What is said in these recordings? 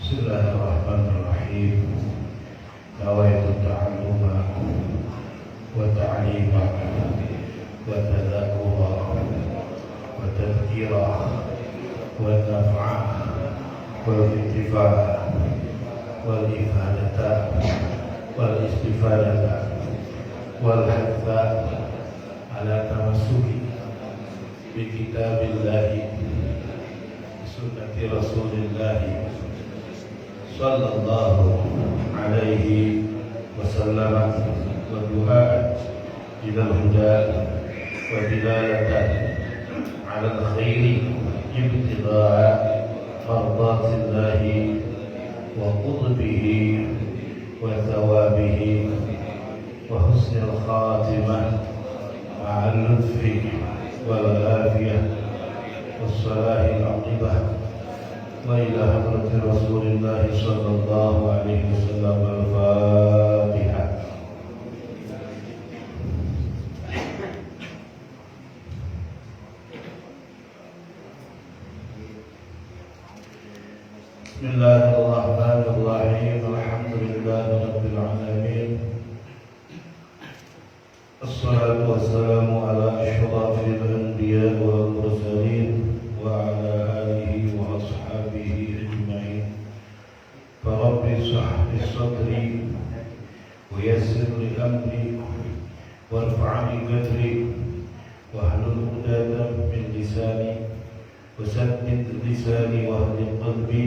Bismillahirrahmanirrahim. Nawaitu ta'alluma wa ta'lima wa tadhakkura wa tadhkira wa naf'a wal intifa'a wal ifadata wal istifadata wal hadza ala tamassuki bi kitabillahi sunnati rasulillahi sallallahu alaihi wasallam wa du'a ila al-huda wa dilalatan ala al-khairi ibtida'a mardatillahi wa qurbihi wa thawabihi wa husnil khatimah ma'al lutfi wal afiyah was salahil aqibah wa ila hadrati Rasulillah sallallahu alaihi wasallam. Al-Fatihah. Bismillahirrahmanirrahim. Alhamdulillahirabbil alamin. Assalatu wassalamu ala asyrafil anbiya wal mursalin wa ala alihi wa ashabihi ajma'in. Rabbi shrah li sadri wa yassir li amri warfa'ni qadri wahlul 'uqdatam min lisani wasaddid lisani wahdi qalbi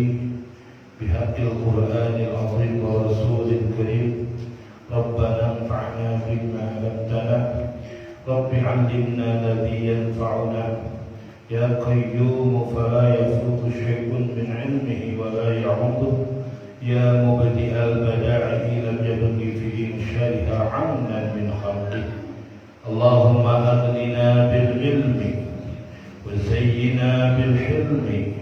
bihaqqil qur'anil 'azim wa rasulil karim. Rabbana anfa'na bima 'allamtana Rabbi 'allimna alladhi yanfa'una ya qayyum fala yafutu syai'un min 'ilmihi wa la ya'udu ya mubdi'al bada'i lam yabghi fi insyaiha 'amnan min khalqihi. Allahumma aghnina bil ilmi wa zayyina bil hilmi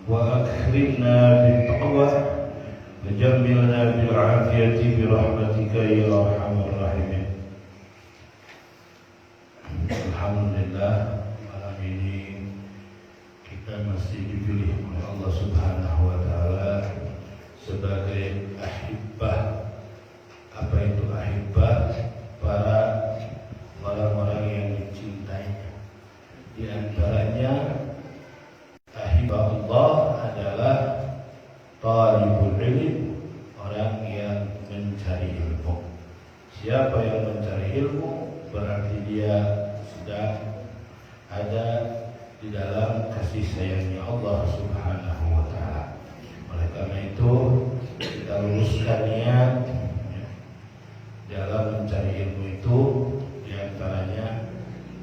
wa akrimna bit taqwa wa jammilna bil 'afiyati bi rahmatika ya arhamar rahimin. Alhamdulillah, malam ini kita masih dipilih oleh Allah Subhanahu wa taala sebagai ahibbah. Apa itu ahibbah? Para orang-orang yang dicintainya. Di antaranya ahibbah Allah adalah talibul ilm, orang yang mencari ilmu. Siapa yang mencari ilmu berarti dia sudah ada di dalam kasih sayangnya Allah Subhanahu wa taala. Oleh karena itu kita luruskan niat dalam mencari ilmu itu, diantaranya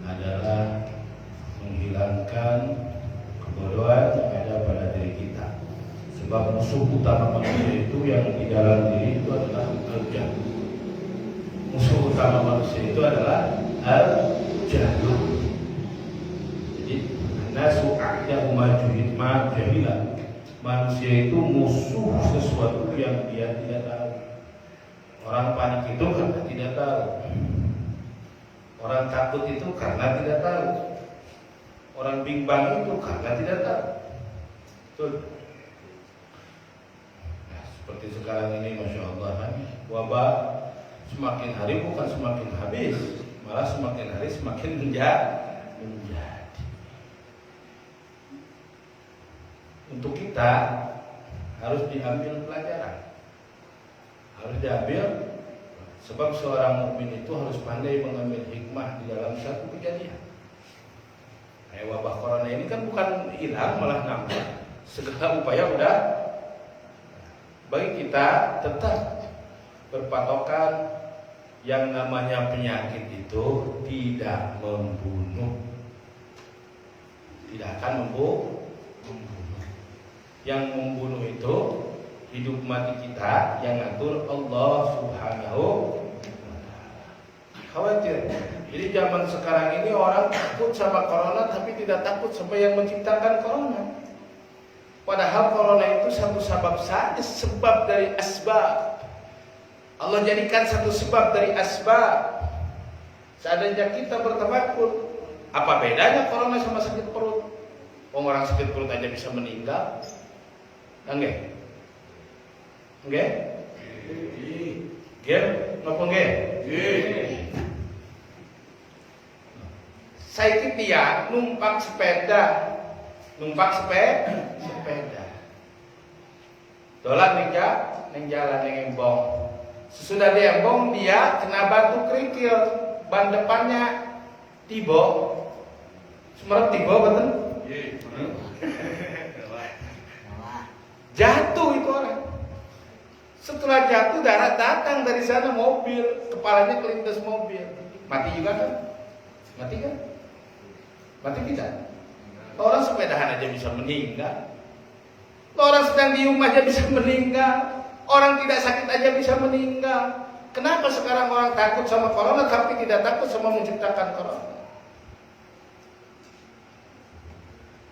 adalah menghilangkan kebodohan yang ada pada diri kita. Sebab musuh utama manusia itu yang di dalam diri itu adalah al-jahl. Musuh utama manusia itu adalah al-jahl. Jadi nasu a'dahu ma jahila. Manusia itu musuh sesuatu yang dia tidak tahu. Orang panik itu karena tidak tahu. Orang takut itu karena tidak tahu. Orang bimbang itu karena tidak tahu. Betul. Nah, seperti sekarang ini, masya Allah, wabah semakin hari bukan semakin habis, malah semakin hari semakin menjadi. Untuk kita harus diambil pelajaran, harus diambil, sebab seorang mukmin itu harus pandai mengambil hikmah di dalam satu kejadian. Wabah corona ini kan bukan hilang, malah nambah. Segala upaya udah. Bagi kita tetap berpatokan yang namanya penyakit itu tidak membunuh, tidak akan membunuh. Yang membunuh itu hidup mati kita yang ngatur Allah Subhanahu wa taala. Khawatir. Jadi zaman sekarang ini orang takut sama corona tapi tidak takut sama yang menciptakan corona. Padahal corona itu satu sebab saja, sebab dari asbab. Allah jadikan satu sebab dari asbab. Seandainya kita bertafakur, apa bedanya corona sama sakit perut? Orang sakit perut aja bisa meninggal. Enggak. Nggih? Nggih, napa nggih? Saiki tiyang numpak sepeda. Dolan ning jalan ning embong. Sesudah dia embong, dia kena batu kerikil, ban depannya tiba. Semerep tiba betul? Jatuh itu orang. Setelah jatuh, darat datang dari sana mobil, kepalanya kelindas mobil. Mati juga kan? Mati kan? Mati tidak? Orang sepedahan aja bisa meninggal. Orang sedang diem aja bisa meninggal. Orang tidak sakit aja bisa meninggal. Kenapa sekarang orang takut sama corona tapi tidak takut sama menciptakan corona?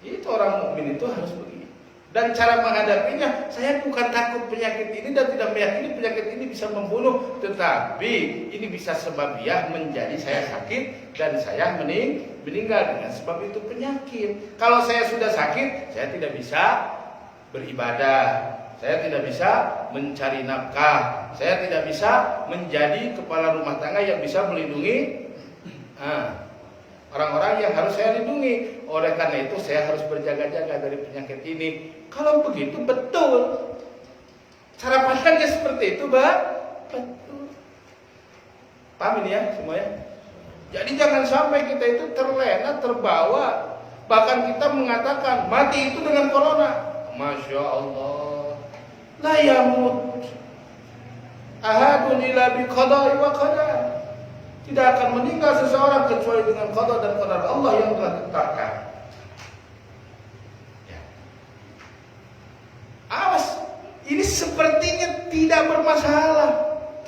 Itu orang mukmin itu harus begini. Dan cara menghadapinya, saya bukan takut penyakit ini dan tidak meyakini penyakit ini bisa membunuh, tetapi ini bisa sebabiah menjadi saya sakit dan saya meninggal dengan sebab itu penyakit. Kalau saya sudah sakit, saya tidak bisa beribadah, saya tidak bisa mencari nafkah, saya tidak bisa menjadi kepala rumah tangga yang bisa melindungi orang-orang yang harus saya lindungi. Oleh karena itu saya harus berjaga-jaga dari penyakit ini. Kalau begitu betul. Cara pandangnya seperti itu, betul. Paham ini ya semuanya? Jadi jangan sampai kita itu terlena, terbawa. Bahkan kita mengatakan mati itu dengan corona. Masya Allah. La yamut ahadun illa bi qada'i wa qadar. Tidak akan meninggal seseorang kecuali dengan qada dan qadar Allah yang telah ditetapkan. Ya. Awas, ini sepertinya tidak bermasalah,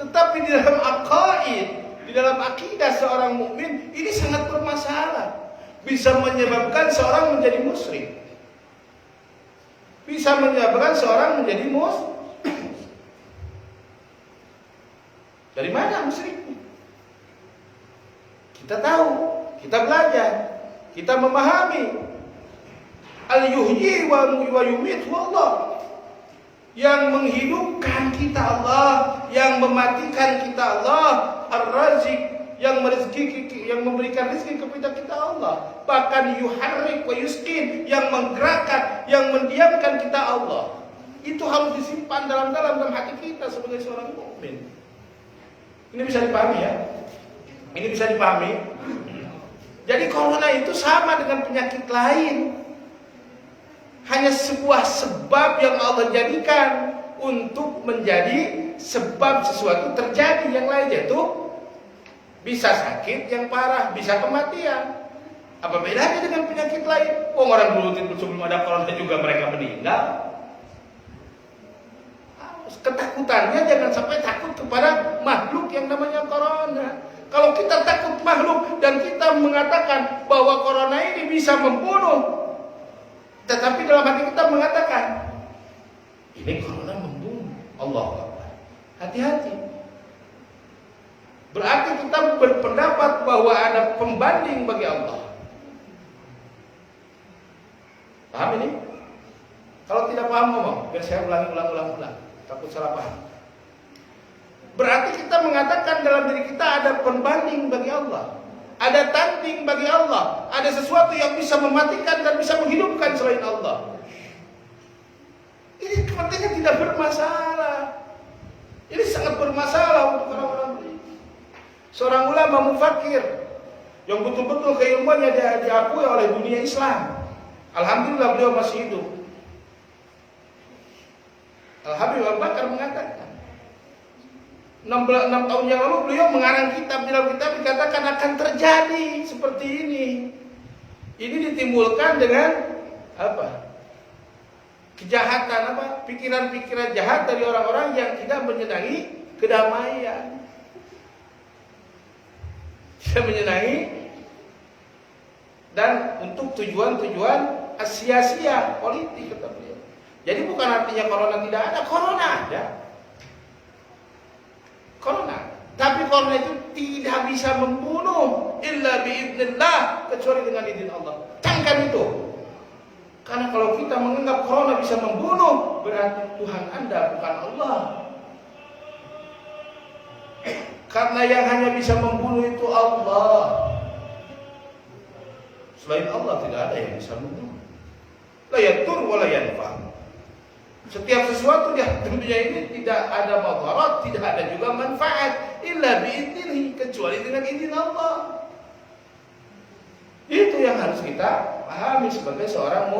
tetapi di dalam aqaid, di dalam akidah seorang mukmin ini sangat bermasalah. Bisa menyebabkan seorang menjadi musyrik. Bisa menyebabkan seorang menjadi Dari mana musyriknya? Kita tahu, kita belajar, kita memahami. Al-yuhyi wa yumitu Allah. Yang menghidupkan kita Allah, yang mematikan kita Allah, Ar-Razik, yang memberikan rezeki kepada kita Allah. Bahkan yuharrik wa yuskin, yang menggerakkan, yang mendiamkan kita Allah. Itu harus disimpan dalam hati kita sebagai seorang mukmin. Ini bisa dipahami ya? Ini bisa dipahami. Jadi corona itu sama dengan penyakit lain. Hanya sebuah sebab yang Allah jadikan untuk menjadi sebab sesuatu terjadi yang lain, yaitu bisa sakit yang parah, bisa kematian. Apa bedanya dengan penyakit lain? Orang dulu sebelum ada corona juga mereka meninggal. Ketakutannya jangan sampai takut kepada makhluk yang namanya corona. Kalau kita takut makhluk dan kita mengatakan bahwa corona ini bisa membunuh, tetapi dalam hati kita mengatakan ini corona membunuh, Allah Akbar. Hati-hati. Berarti kita berpendapat bahwa ada pembanding bagi Allah. Paham ini? Kalau tidak paham ngomong, biar saya ulang. Takut salah paham. Berarti kita mengatakan dalam diri kita ada pembanding bagi Allah. Ada tanding bagi Allah. Ada sesuatu yang bisa mematikan dan bisa menghidupkan selain Allah. Ini sepertinya tidak bermasalah. Ini sangat bermasalah untuk orang-orang ini. Seorang ulama mufakir yang betul-betul keilmuannya diakui oleh dunia Islam. Alhamdulillah beliau masih hidup. Al-Habib Al-Bakar mengatakan 6 tahun yang lalu beliau mengarang kitab, dalam kitab dikatakan akan terjadi seperti ini. Ini ditimbulkan dengan apa? Kejahatan, pikiran-pikiran jahat dari orang-orang yang tidak menyenangi kedamaian. Tidak menyenangi dan untuk tujuan-tujuan sia-sia politik, kata beliau. Jadi bukan artinya corona tidak ada, corona ada. Corona, tapi corona itu tidak bisa membunuh illa biidznillah, kecuali dengan izin Allah. Camkan itu. Karena kalau kita menganggap corona bisa membunuh, berarti Tuhan Anda bukan Allah. Karena yang hanya bisa membunuh itu Allah. Selain Allah tidak ada yang bisa membunuh. La yadur wa la yanfa. Setiap sesuatu di dunia ini tidak ada madarat, tidak ada juga manfaat illa biidnihi, kecuali dengan izin Allah. Itu yang harus kita pahami sebagai seorang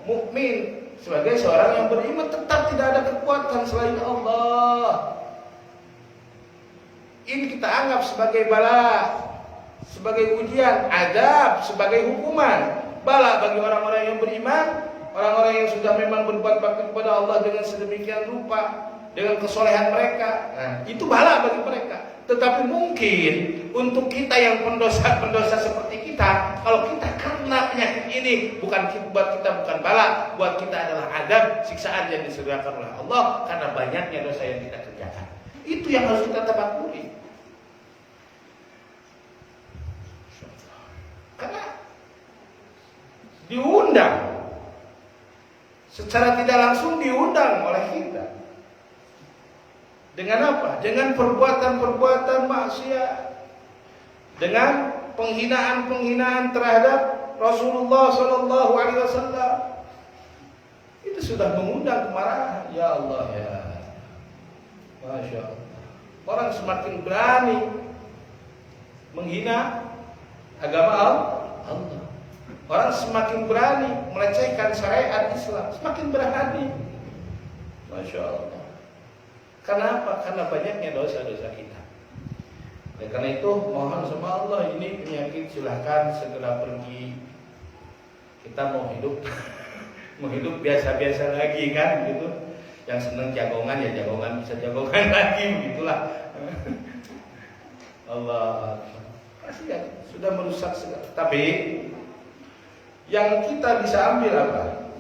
mukmin, sebagai seorang yang beriman. Tetap tidak ada kekuatan selain Allah. Ini kita anggap sebagai bala, sebagai ujian, adab, sebagai hukuman. Bala bagi orang-orang yang beriman, orang-orang yang sudah memang berbuat bakti kepada Allah dengan sedemikian rupa, dengan kesolehan mereka. Nah, itu bala bagi mereka. Tetapi mungkin untuk kita yang pendosa-pendosa seperti kita, kalau kita karena penyakit ini, buat kita bukan bala, buat kita adalah adab, siksaan yang disediakan oleh Allah karena banyaknya dosa yang kita kerjakan. Itu yang harus kita tafakkuri. Karena diundang, secara tidak langsung diundang oleh kita. Dengan apa? Dengan perbuatan-perbuatan maksiat, dengan penghinaan-penghinaan terhadap Rasulullah Sallallahu Alaihi Wasallam. Itu sudah mengundang kemarahan. Ya Allah ya, Masya Allah. Orang semakin berani menghina agama Allah. Orang semakin berani melecehkan syariat Islam, semakin berani. Masya Allah. Kenapa? Karena banyaknya dosa-dosa kita. Oleh karena itu mohon sama Allah, ini penyakit silahkan segera pergi. Kita mau hidup mau hidup biasa-biasa lagi kan gitu. Yang senang jagongan ya jagongan, bisa jagongan lagi begitulah. Allah kasihan, sudah merusak segala. Tapi yang kita bisa ambil apa?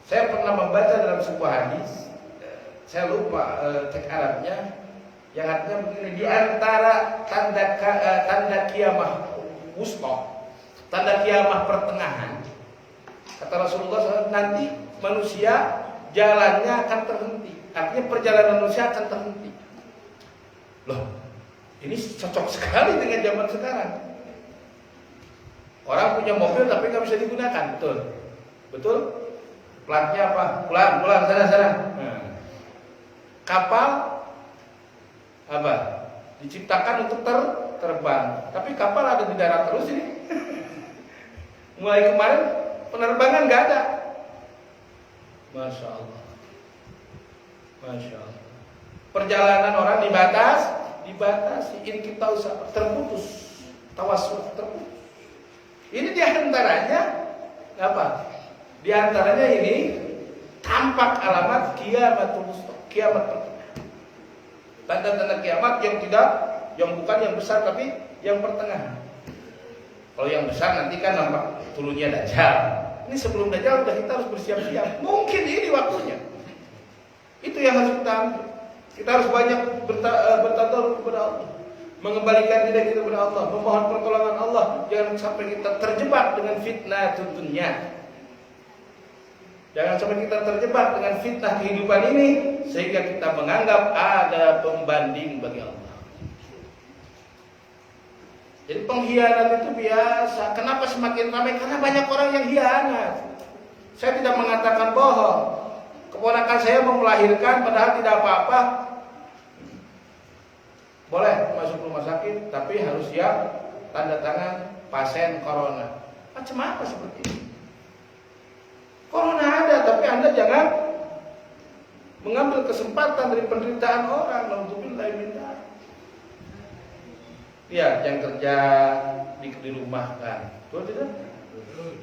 Saya pernah membaca dalam sebuah hadis, saya lupa teks Arabnya, yang artinya begini: di antara tanda kiamah wusta, tanda kiamah pertengahan, kata Rasulullah SAW, nanti manusia jalannya akan terhenti. Artinya perjalanan manusia akan terhenti. Loh, ini cocok sekali dengan zaman sekarang. Orang punya mobil tapi nggak bisa digunakan, betul? Betul? Platnya apa? Pulang sana. Kapal apa? Diciptakan untuk terbang, tapi kapal ada di darat terus ini. Mulai kemarin penerbangan nggak ada. Masya Allah. Masya Allah. Perjalanan orang dibatasi. Ini kita usah terputus, tawasul terputus. Ini diantaranya apa? Diantaranya ini tampak alamat kiamatul wusta, kiamat pertengahan. Tanda-tanda kiamat yang bukan yang besar tapi yang pertengahan. Kalau yang besar nanti kan nampak turunnya Dajjal. Ini sebelum Dajjal udah kita harus bersiap-siap. Mungkin ini waktunya. Itu yang harus kita ambil. Kita harus banyak bertadarus kepada Allah, mengembalikan diri kita kepada Allah, memohon pertolongan Allah. Jangan sampai kita terjebak dengan fitnah dunia. Jangan sampai kita terjebak dengan fitnah kehidupan ini sehingga kita menganggap ada pembanding bagi Allah. Jadi pengkhianat itu biasa. Kenapa semakin ramai? Karena banyak orang yang khianat. Saya tidak mengatakan bohong. Keponakan saya mau melahirkan padahal tidak apa-apa. Boleh masuk rumah sakit, tapi harus siap tanda tangan pasien corona. Macam apa seperti ini? Corona ada, tapi Anda jangan mengambil kesempatan dari penderitaan orang. Alhamdulillah minta. Ya, yang kerja di rumah kan, betul tidak?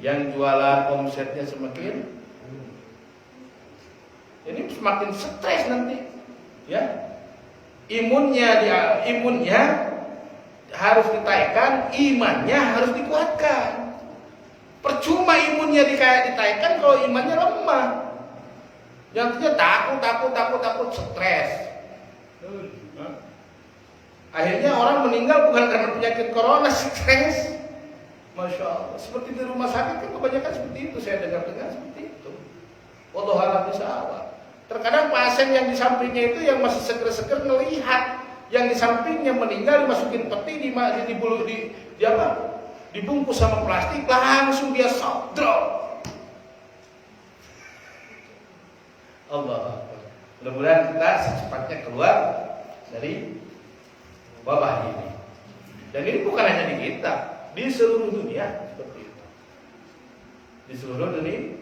Yang jualan omsetnya semakin, ini semakin stres nanti, ya. Imunnya harus ditaikkan, imannya harus dikuatkan. Percuma imunnya ditaikkan kalau imannya lemah. Jadinya takut, stres. Akhirnya orang meninggal bukan karena penyakit corona, stres. Masya Allah. Seperti di rumah sakit kan kebanyakan seperti itu. Saya dengar-dengar seperti itu. Wallahu a'lam bishawab. Terkadang pasien yang di sampingnya itu yang masih seger-seger ngelihat yang di sampingnya meninggal dimasukin peti dibungkus sama plastik, langsung dia shock drop. Allah. Mudah-mudahan kita secepatnya keluar dari wabah ini. Dan ini bukan hanya di kita, di seluruh dunia seperti itu. Di seluruh dunia.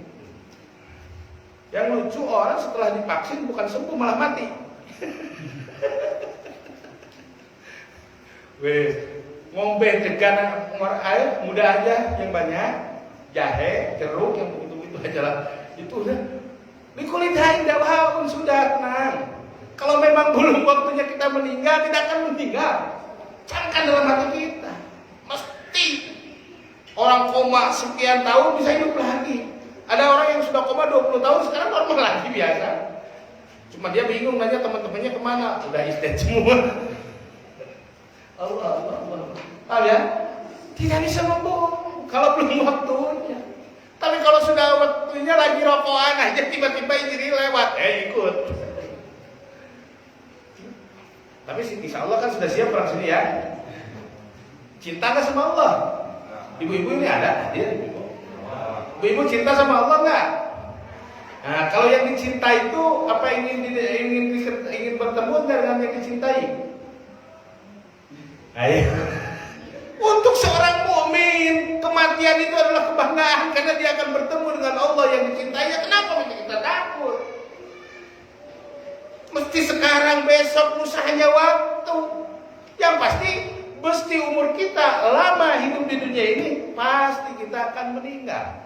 Yang lucu orang setelah divaksin bukan sembuh malah mati. Wes, ngombe degan air muda aja yang banyak, jahe, jeruk yang begitu-begitu aja lah. Itu udah dikulidahin dawaun sudah tenang. Kalau memang belum waktunya kita meninggal, tidak akan meninggal. Camkan dalam hati kita. Mesti orang koma sekian tahun bisa hidup lagi. Ada orang yang sudah koma 20 tahun sekarang normal lagi biasa. Cuma dia bingung nanya teman-temannya kemana. Udah istirahat semua. Allah. Paham ya? Tidak bisa membohong kalau belum waktunya. Tapi kalau sudah waktunya lagi rokokan aja tiba-tiba ini lewat, ikut. Tapi insya Allah kan sudah siap orang sini ya. Cinta nggak sama Allah? Ibu-ibu ini ada hadir ibu. Ibu-ibu cinta sama Allah nggak? Nah, kalau yang dicintai itu apa ingin bertemu dengan yang dicintai? Ayo. Untuk seorang mukmin kematian itu adalah kebanggaan karena dia akan bertemu dengan Allah yang dicintainya. Kenapa kita takut? Mesti sekarang, besok, lusa hanya waktu. Yang pasti mesti umur kita lama hidup di dunia ini, pasti kita akan meninggal.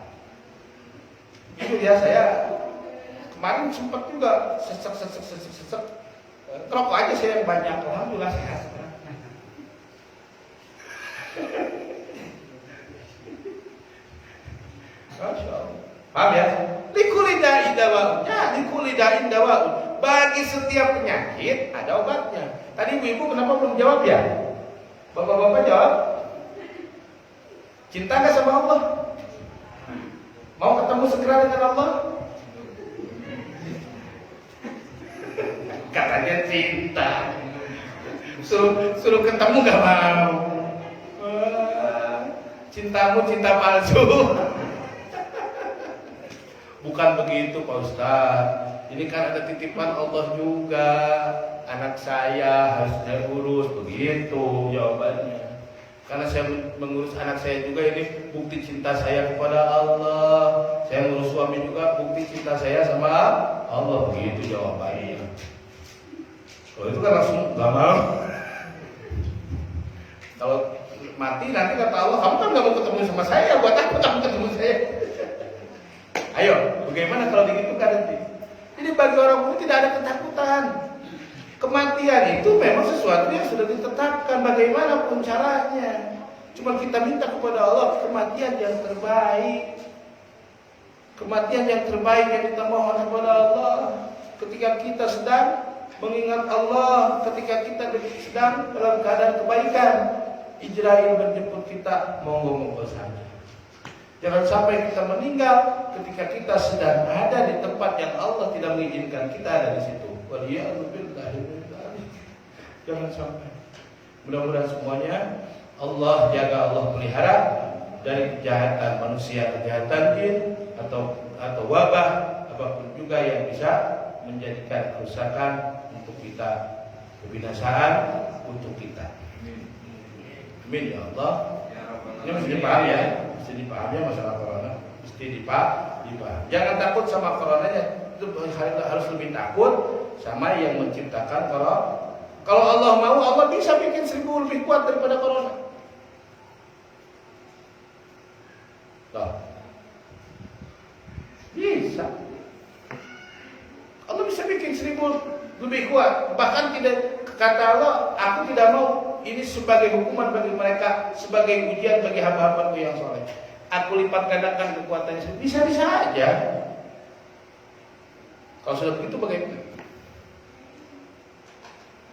Itu ya, saya kemarin sempat juga sesek. Rokok aja saya yang banyak, alhamdulillah sehat. Masya Allah. Paham ya? Likulidain dawaun. Ya, likulidain dawaun. Bagi setiap penyakit ada obatnya. Tadi ibu-ibu kenapa belum jawab ya? Bapak-bapak jawab. Cinta nggak sama Allah? Mau ketemu segera dengan Allah? Katanya cinta. Suruh ketemu nggak mau. Cintamu cinta palsu. Bukan begitu Pak Ustadz. Ini kan ada titipan Allah juga. Anak saya harus saya urus. Begitu jawabannya. Karena saya mengurus anak saya juga, ini bukti cinta saya kepada Allah. Saya mengurus suami juga, bukti cinta saya sama Allah. Begitu jawabannya. Kalau itu kan langsung gak mau. Kalau mati nanti kata Allah, kamu kan gak mau ketemu sama saya, buat apa kamu ketemu saya? Ayo, bagaimana kalau begitu kan nanti? Jadi bagi orang mukmin tidak ada ketakutan. Kematian itu memang sesuatu yang sudah ditetapkan, bagaimanapun caranya. Cuma kita minta kepada Allah kematian yang terbaik. Kematian yang terbaik yang kita mohon kepada Allah. Ketika kita sedang mengingat Allah, ketika kita sedang dalam keadaan kebaikan, Israel menjemput kita, monggo-monggo saja. Jangan sampai kita meninggal ketika kita sedang ada di tempat yang Allah tidak mengizinkan kita ada di situ. Jangan sampai. Mudah-mudahan semuanya Allah jaga, Allah pelihara dari kejahatan manusia, kejahatan jin atau wabah apapun juga yang bisa menjadikan kerusakan untuk kita, kebinasaan untuk kita. Amin ya Allah. Ini mesti dipaham ya, mesti dipaham ya masalah corona, mesti dipaham. Jangan takut sama coronanya, itu harus lebih takut sama yang menciptakan corona. Kalau Allah mau, Allah bisa bikin 1000 lebih kuat daripada corona. Loh. Bisa. Allah bisa bikin 1000 lebih kuat. Bahkan tidak, kata Allah, aku tidak mau ini sebagai hukuman bagi mereka, sebagai ujian bagi hamba-hambaku yang soleh. Aku lipat gandakan kekuatannya. Bisa-bisa aja. Kalau sudah begitu bagaimana?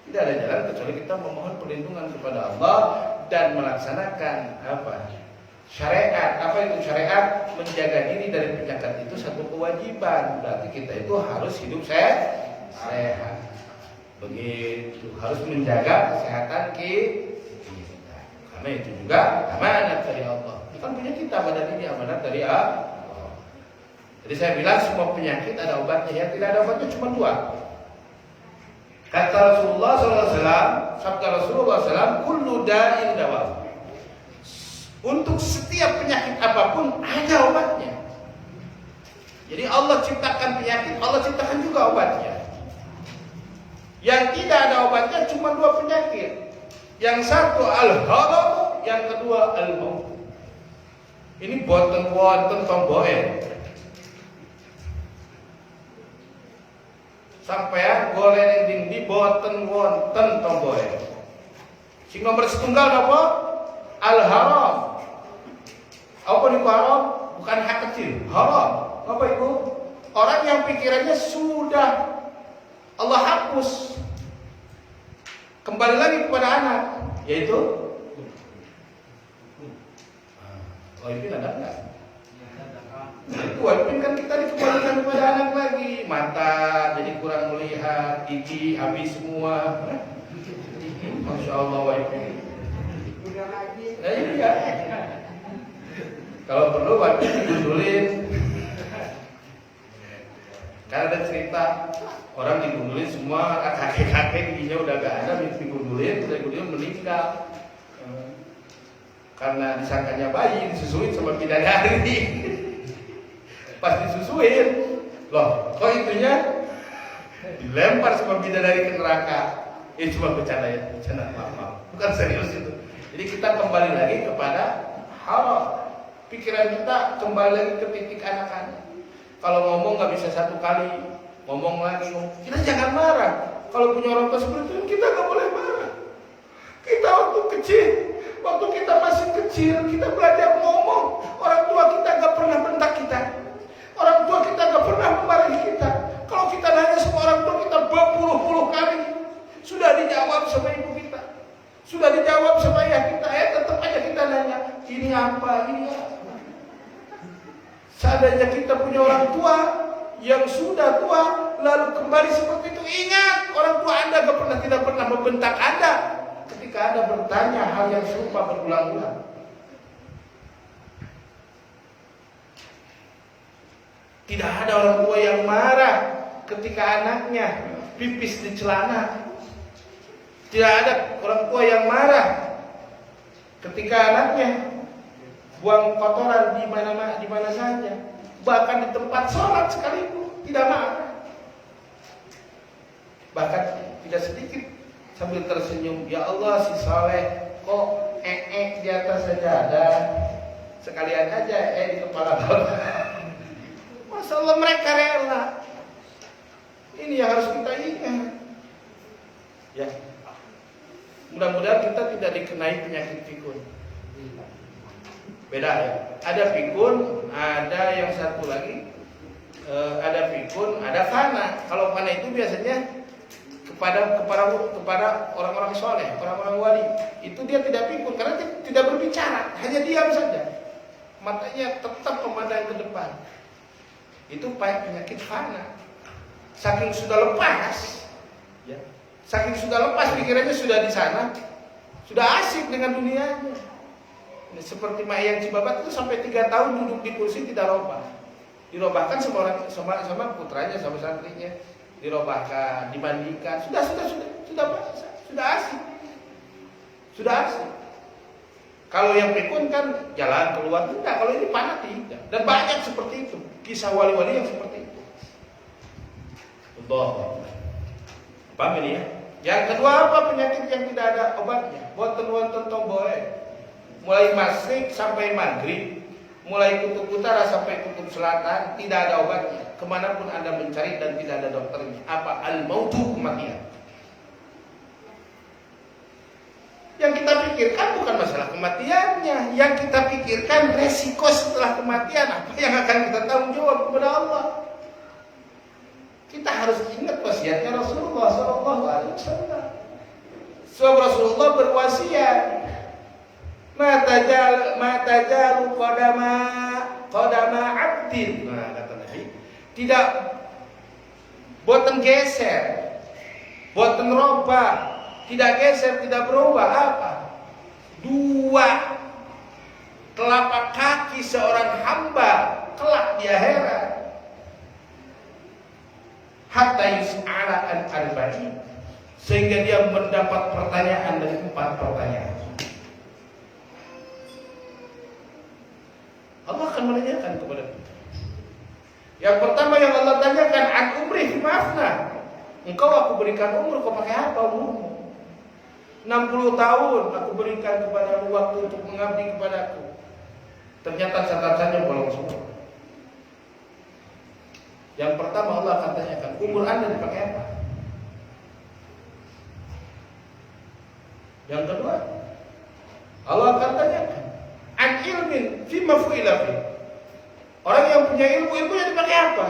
Tidak ada jalan kecuali kita memohon perlindungan kepada Allah dan melaksanakan apa? Syariat, apa itu syariat? Menjaga diri dari penyakit itu satu kewajiban. Berarti kita itu harus hidup sehat. Begitu, harus menjaga kesehatan kita. Karena itu juga amanat dari Allah. Itu kan punya kita, badan ini amanat dari Allah. Jadi saya bilang semua penyakit ada obatnya, ya tidak ada obatnya cuma dua. Kata Rasulullah SAW, sabda Rasulullah SAW, kullu da'in dawa. Untuk setiap penyakit apapun ada obatnya. Jadi Allah ciptakan penyakit, Allah ciptakan juga obatnya. Yang tidak ada obatnya cuma dua penyakit. Yang satu al-haram, yang kedua al-maut. Ini boten wonten tomboe. Sampean golek ning ndi boten wonten tomboe. Sing nomor setunggal napa? Al-haram. Apa niku haram? Bukan hak kecil, haram. Apa itu? Orang yang pikirannya sudah Allah hapus. Kembali lagi kepada anak, yaitu Wajib ada enggak? Itu wajib kan kita dikembalikan kepada anak lagi. Mata jadi kurang melihat, gigi habis semua. Masya Allah wajib. Iya. Kalau perlu wajib digundulin. Karena ada cerita orang digundulin semua, kakek-kakek giginya udah gak ada, digundulin meninggal. Karena disangkanya bayi, disusuin sama bidadari. Pas disusuin, loh kok itunya dilempar sama bidadari ke neraka. Cuma bercanda ya, bercanda, maaf. Bukan serius itu. Jadi kita kembali lagi kepada haram. Pikiran kita kembali lagi ke titik anak-anak. Kalau ngomong nggak bisa satu kali, ngomong lagi. Kita jangan marah. Kalau punya orang tua seperti itu, kita nggak boleh marah. Kita waktu kita masih kecil, kita belajar ngomong. Orang tua kita nggak pernah bentak kita. Orang tua kita nggak pernah memarahi kita. Kalau kita nanya sama orang tua kita berpuluh-puluh kali, sudah dijawab sama ibu kita, sudah dijawab sama ayah kita. Tetap aja kita nanya, ini apa, ini apa. Seandainya kita punya orang tua yang sudah tua, lalu kembali seperti itu, ingat orang tua Anda tidak pernah membentak Anda ketika Anda bertanya hal yang serupa berulang-ulang. Tidak ada orang tua yang marah ketika anaknya pipis di celana. Tidak ada orang tua yang marah ketika anaknya buang kotoran di mana saja, bahkan di tempat sholat sekalipun tidak marah. Bahkan tidak sedikit sambil tersenyum, ya Allah si Saleh kok di atas sajadah, sekalian aja di kepala bapak. Masya Allah mereka rela. Ini yang harus kita ingat. Ya, mudah-mudahan kita tidak dikenai penyakit pikun. Beda ya. Ada pikun, ada yang satu lagi, ada pikun, ada fana. Kalau fana itu biasanya kepada orang-orang soleh, orang-orang wali. Itu dia tidak pikun karena dia tidak berbicara, hanya diam saja. Matanya tetap memandang ke depan. Itu penyakit fana. Saking sudah lepas, ya. Saking sudah lepas pikirannya sudah di sana, sudah asik dengan dunianya. Seperti Mayang Cibabat itu sampai 3 tahun duduk di kursi tidak robah. Dirobahkan sama putranya, sama santrinya. Dirobahkan, dimandikan. Sudah asik. Sudah asik. Kalau yang pikun kan jalan keluar, tidak. Kalau ini panah tidak. Dan banyak seperti itu. Kisah wali-wali yang seperti itu. Allah. Paham ini ya? Yang kedua apa penyakit yang tidak ada obatnya? Wonten tomboe. Mulai masrik sampai maghrib, mulai kutub utara sampai kutub selatan, tidak ada obatnya. Kemanapun Anda mencari dan tidak ada dokternya. Apa? Al-mautu, kematian. Yang kita pikirkan bukan masalah kematiannya. Yang kita pikirkan resiko setelah kematian. Apa yang akan kita tanggung jawab kepada Allah. Kita harus ingat wasiatnya Rasulullah SAW. Sebab Rasulullah berwasiat, Matajalu qadama abdin. Nah, kata Nabi, tidak boten geser, boten robah, tidak geser, tidak berubah apa? Dua telapak kaki seorang hamba kelak di akhirat hatta yus'ala an arba'in, sehingga dia mendapat pertanyaan dari 4 pertanyaan. Allah akan menanyakan kepada kita. Yang pertama yang Allah tanyakan, an umri mafna. Engkau aku berikan umur, kau pakai apa umurmu? 60 tahun aku berikan kepadamu waktu untuk mengabdi kepadaku. Ternyata catatannya bolong semua. Yang pertama Allah akan tanyakan, umur Anda dipakai apa? Yang kedua, Allah akan tanyakan, an ilmin fima fu'ila fi. Orang yang punya ilmu, ilmunya dipakai apa?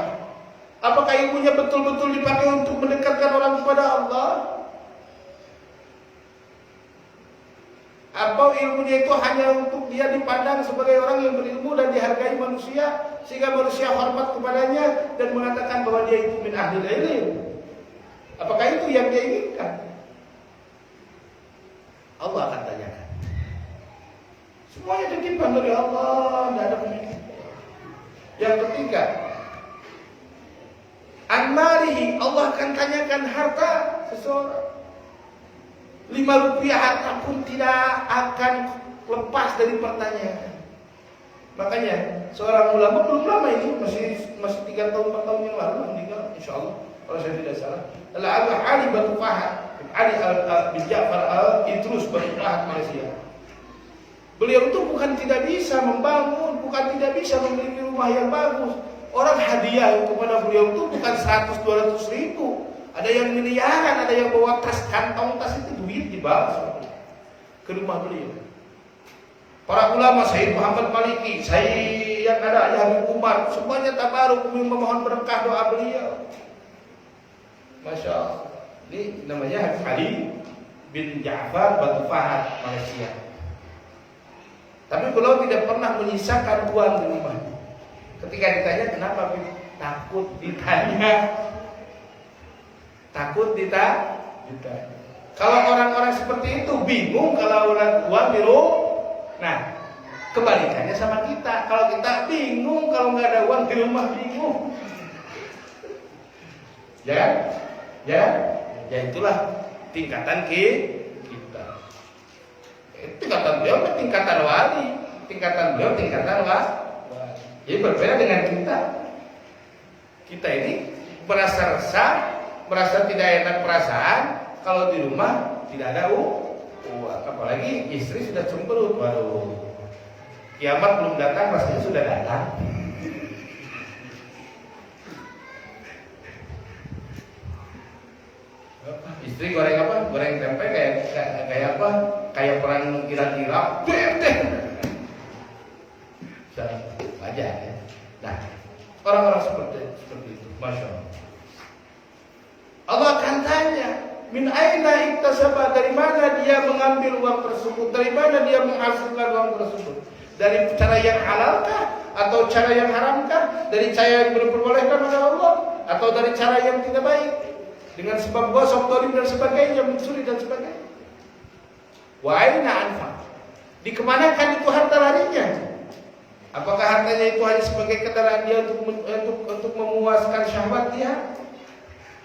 Apakah ilmunya betul-betul dipakai untuk mendekatkan orang kepada Allah? Atau ilmunya itu hanya untuk dia dipandang sebagai orang yang berilmu dan dihargai manusia, sehingga manusia hormat kepadanya dan mengatakan bahwa dia itu min ahli ilmu? Apakah itu yang dia inginkan? Allah akan tanyakan. Semuanya ditimbang dari Allah, tidak ada pemikiran. Yang ketiga, an-malihi, Allah akan tanyakan harta seseorang. 5 rupiah harta pun tidak akan lepas dari pertanyaan. Makanya seorang ulama belum lama ini, masih 3 tahun 4 tahun yang lalu meninggal, insyaallah kalau saya tidak salah. Ali Batu Fahad, Ali bin Ja'far Idrus Batu Fahad, Malaysia. Beliau itu bukan tidak bisa membangun, bukan tidak bisa memiliki rumah yang bagus. Orang hadiah kepada beliau itu bukan 100-200 ribu. Ada yang miliaran, ada yang bawa kantong tas itu duit dibawa ke rumah beliau. Para ulama, Sayyid Muhammad Maliki, Sayyid yang ada Habib Umar, semuanya tabaruk memohon berkah doa beliau. Masya Allah. Ini namanya Ali bin Ja'far Batu Fahad, Malaysia. Tapi beliau tidak pernah menyisakan uang di rumahnya. Ketika ditanya kenapa, takut ditanya. Takut ditanya. Kalau orang-orang seperti itu bingung kalau uang di rumah. Nah, kebalikannya sama kita. Kalau kita bingung kalau nggak ada uang di rumah, bingung. Ya itulah tingkatan kita. Tingkatan beliau tingkatan wali, tingkatan beliau tingkatan wali. Jadi berbeda dengan kita. Kita ini merasa resah, merasa tidak enak perasaan kalau di rumah tidak ada uang. Apalagi istri sudah cemberut, waduh, kiamat belum datang, rasanya sudah datang. Istri goreng apa? Goreng tempe kayak apa? Kayak perang kira-kira. Wajar ya. Nah, orang-orang seperti itu, masya Allah. Allah akan tanya, min aina iktasaba, dari mana dia mengambil uang tersebut, dari mana dia menghasilkan uang tersebut, dari cara yang halalkah atau cara yang haramkah, dari cara yang diperbolehkan oleh Allah atau dari cara yang tidak baik, dengan sebab gosok, dolim dan sebagainya, mencuri dan sebagainya. Wa aina anfa, dikemanakan itu harta larinya? Apakah hartanya itu hanya sebagai kendaraan dia untuk memuaskan syahwat dia?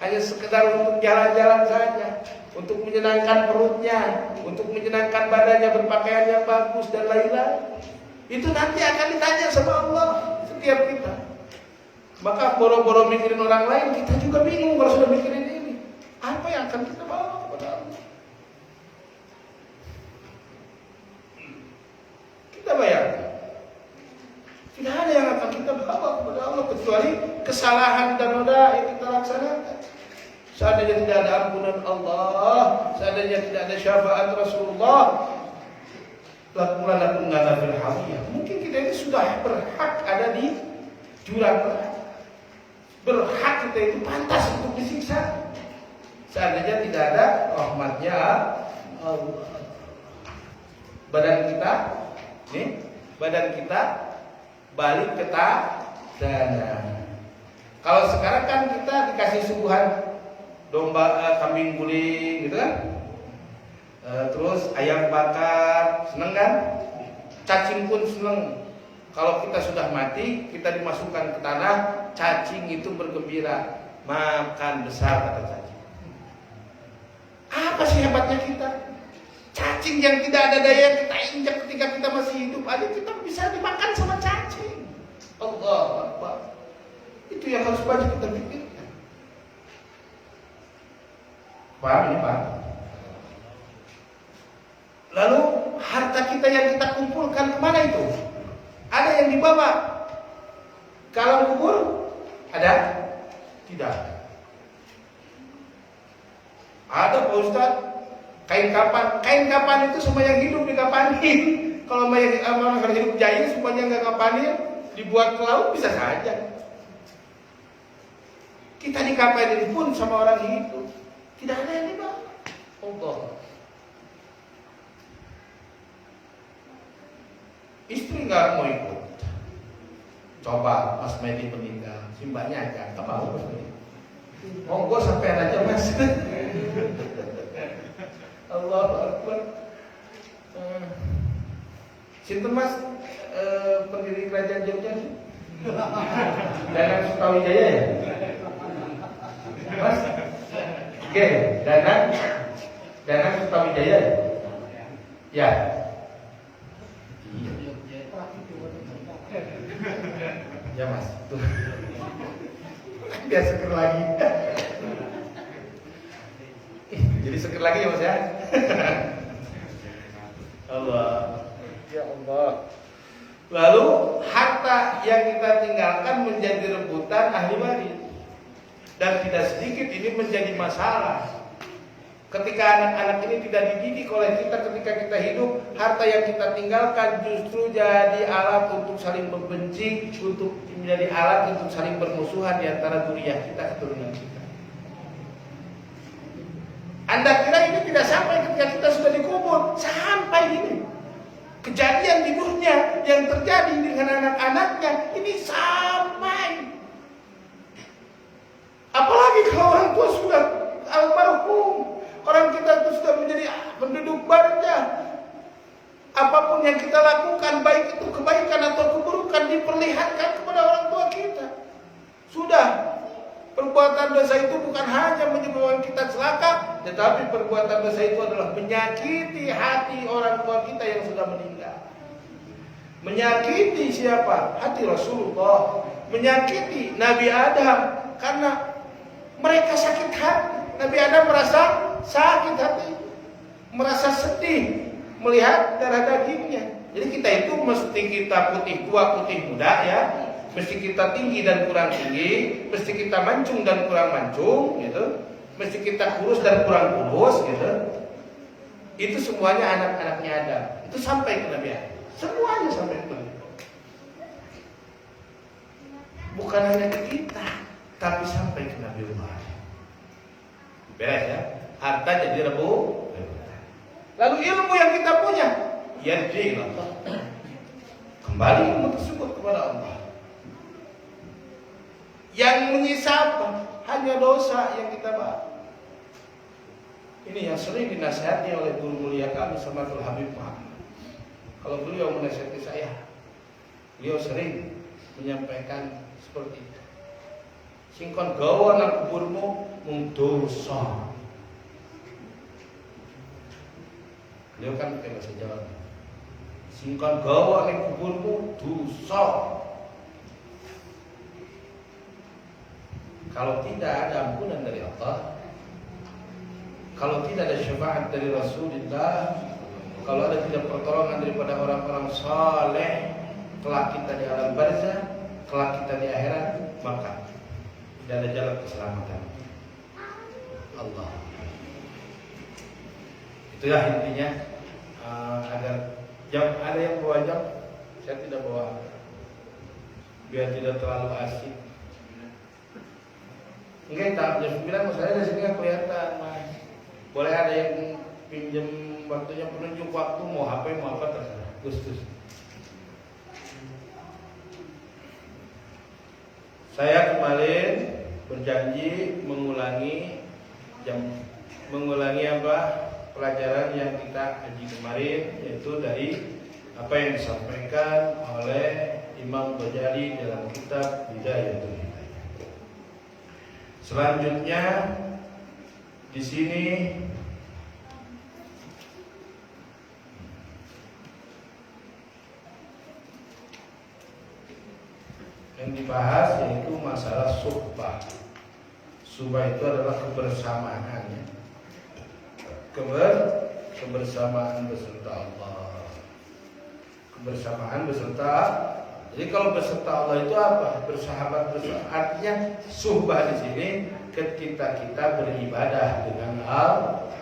Hanya sekedar untuk jalan-jalan saja, untuk menyenangkan perutnya, untuk menyenangkan badannya, berpakaian yang bagus dan lain-lain. Itu nanti akan ditanya sama Allah setiap kita. Maka boro-boro mikirin orang lain, kita juga bingung kalau sudah mikirin ini. Apa yang akan kita bawa kepada Allah? Kita bayangkan, tidak ada yang akan kita bawa kepada Allah kecuali kesalahan dan noda yang kita laksanakan. Seandainya tidak ada ampunan Allah, seandainya tidak ada syafaat Rasulullah, lakunana fil hamiyah. Mungkin kita ini sudah berhak ada di jurang neraka. Berhak kita itu pantas untuk disiksa. Seandainya tidak ada rahmatnya Allah. Badan kita badan kita balik ke tanah. Kalau sekarang kan kita dikasih suguhan domba, kambing guling gitu kan, terus ayam bakar, seneng kan? Cacing pun seneng. Kalau kita sudah mati, kita dimasukkan ke tanah, cacing itu bergembira, makan besar kata cacing. Apa sih hebatnya kita? Cacing yang tidak ada daya kita injak ketika kita masih hidup, ada kita bisa dimakan sama cacing. Allah Akbar. Itu yang harus banyak kita pikirkan. Paham ini Pak? Lalu harta kita yang kita kumpulkan kemana itu? Ada yang dibawa ke alam kubur? Ada? Tidak. Ada Pak Ustaz. Kain kapan itu semua yang hidup dikapanin. Kalau yang hidup jahil semuanya nggak kapanin, dibuat ke laut bisa saja. Kita dikapanin pun sama orang hidup, tidak ada yang dibawa. Allah. Istri nggak mau ikut. Coba Mas Medi meninggal, simbahnya aja nggak mau. Monggo sampai aja Mas. Allah Akbar. Sinten Mas pendiri kerajaan Jogja? Danang Sutawijaya ya? Mas? Oke, Danang Sutawijaya ya? Ya. Ya Mas. Biar seger lagi. Jadi seger lagi ya Mas ya. Allah. Ya Allah. Lalu harta yang kita tinggalkan menjadi rebutan ahli waris. Dan tidak sedikit ini menjadi masalah. Ketika anak-anak ini tidak dididik oleh kita ketika kita hidup, harta yang kita tinggalkan justru jadi alat untuk saling membenci, untuk menjadi alat untuk saling bermusuhan di antara zuriyah kita, keturunan kita. Anda kira ini tidak sampai ketika kita sudah dikubur? Sampai ini. Kejadian di dunia yang terjadi dengan anak-anaknya ini sampai. Apalagi kalau orang tua sudah almarhum, orang kita itu sudah menjadi penduduk barja. Apapun yang kita lakukan, baik itu kebaikan atau keburukan, diperlihatkan kepada orang tua kita. Sudah. Perbuatan dosa itu bukan hanya menyebabkan kita celaka, tetapi perbuatan dosa itu adalah menyakiti hati orang tua kita yang sudah meninggal. Menyakiti siapa? Hati Rasulullah. Menyakiti Nabi Adam. Karena mereka sakit hati. Nabi Adam merasa sakit hati. Merasa sedih melihat darah dagingnya. Jadi kita itu mesti kita putih tua, putih muda ya. Mesti kita tinggi dan kurang tinggi, mesti kita mancung dan kurang mancung, gitu. Mesti kita kurus dan kurang kurus, gitu. Itu semuanya anak-anaknya Adam. Itu sampai ke Nabi Adam. Semuanya sampai ke Nabi. Bukan hanya ke kita, tapi sampai ke Nabi Umar. Beres ya. Harta jadi rebu. Lalu ilmu yang kita punya, yarji Allah. Kembali ilmu tersebut kepada Allah. Yang menyisa apa? Hanya dosa yang kita bawa. Ini yang sering dinasihati oleh guru mulia kami Samatul Habib Muhammad. Kalau beliau menasihati saya, beliau sering menyampaikan seperti itu. Singkon gawa nang kuburmu mung dosa. Beliau kan pakai bahasa Jawa. Singkon gawa nang kuburmu dosa. Kalau tidak ada ampunan dari Allah, kalau tidak ada syafaat dari Rasulullah, kalau ada tidak pertolongan daripada orang-orang saleh, kelak kita di alam barzah, kelak kita di akhirat, maka tidak ada jalan keselamatan. Allah. Itulah intinya. Agar jam ada yang bawa jam, saya tidak bawa, biar tidak terlalu asik. Enggak, tak jam 9 masalahnya dari sini nggak kelihatan, Mas. Boleh ada yang pinjam waktunya, penunjuk waktu, mau HP mau apa terserah. Gus. Saya kemarin berjanji mengulangi apa pelajaran yang kita kaji kemarin, yaitu dari apa yang disampaikan oleh Imam Ghazali dalam kitab Bidayatul Hidayah. Selanjutnya di sini yang dibahas yaitu masalah suhbah. Suhbah itu adalah kebersamaan, ya. Kebersamaan beserta Allah. Kebersamaan beserta. Jadi kalau beserta Allah itu apa? Bersahabat bersama. Artinya suhbah di sini ketika kita beribadah dengan Allah,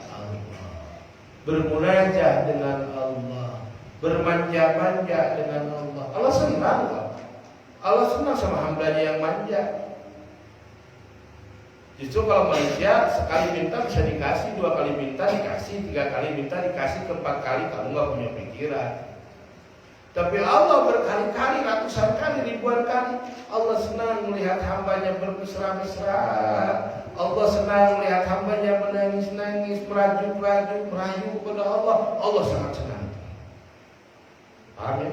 bermunajah dengan Allah, bermanja-manja dengan Allah. Allah senang. Allah senang sama hambanya yang manja. Justru kalau manusia sekali minta bisa dikasih, 2 kali minta dikasih, 3 kali minta dikasih, 4 kali kamu nggak punya pikiran. Tapi Allah berkali-kali, ratusan kali, ribuan kali. Allah senang melihat hambanya bermesra-mesra. Allah senang melihat hambanya menangis-nangis, merajuk-rajuk, merayu kepada Allah. Allah sangat senang. Paham ya?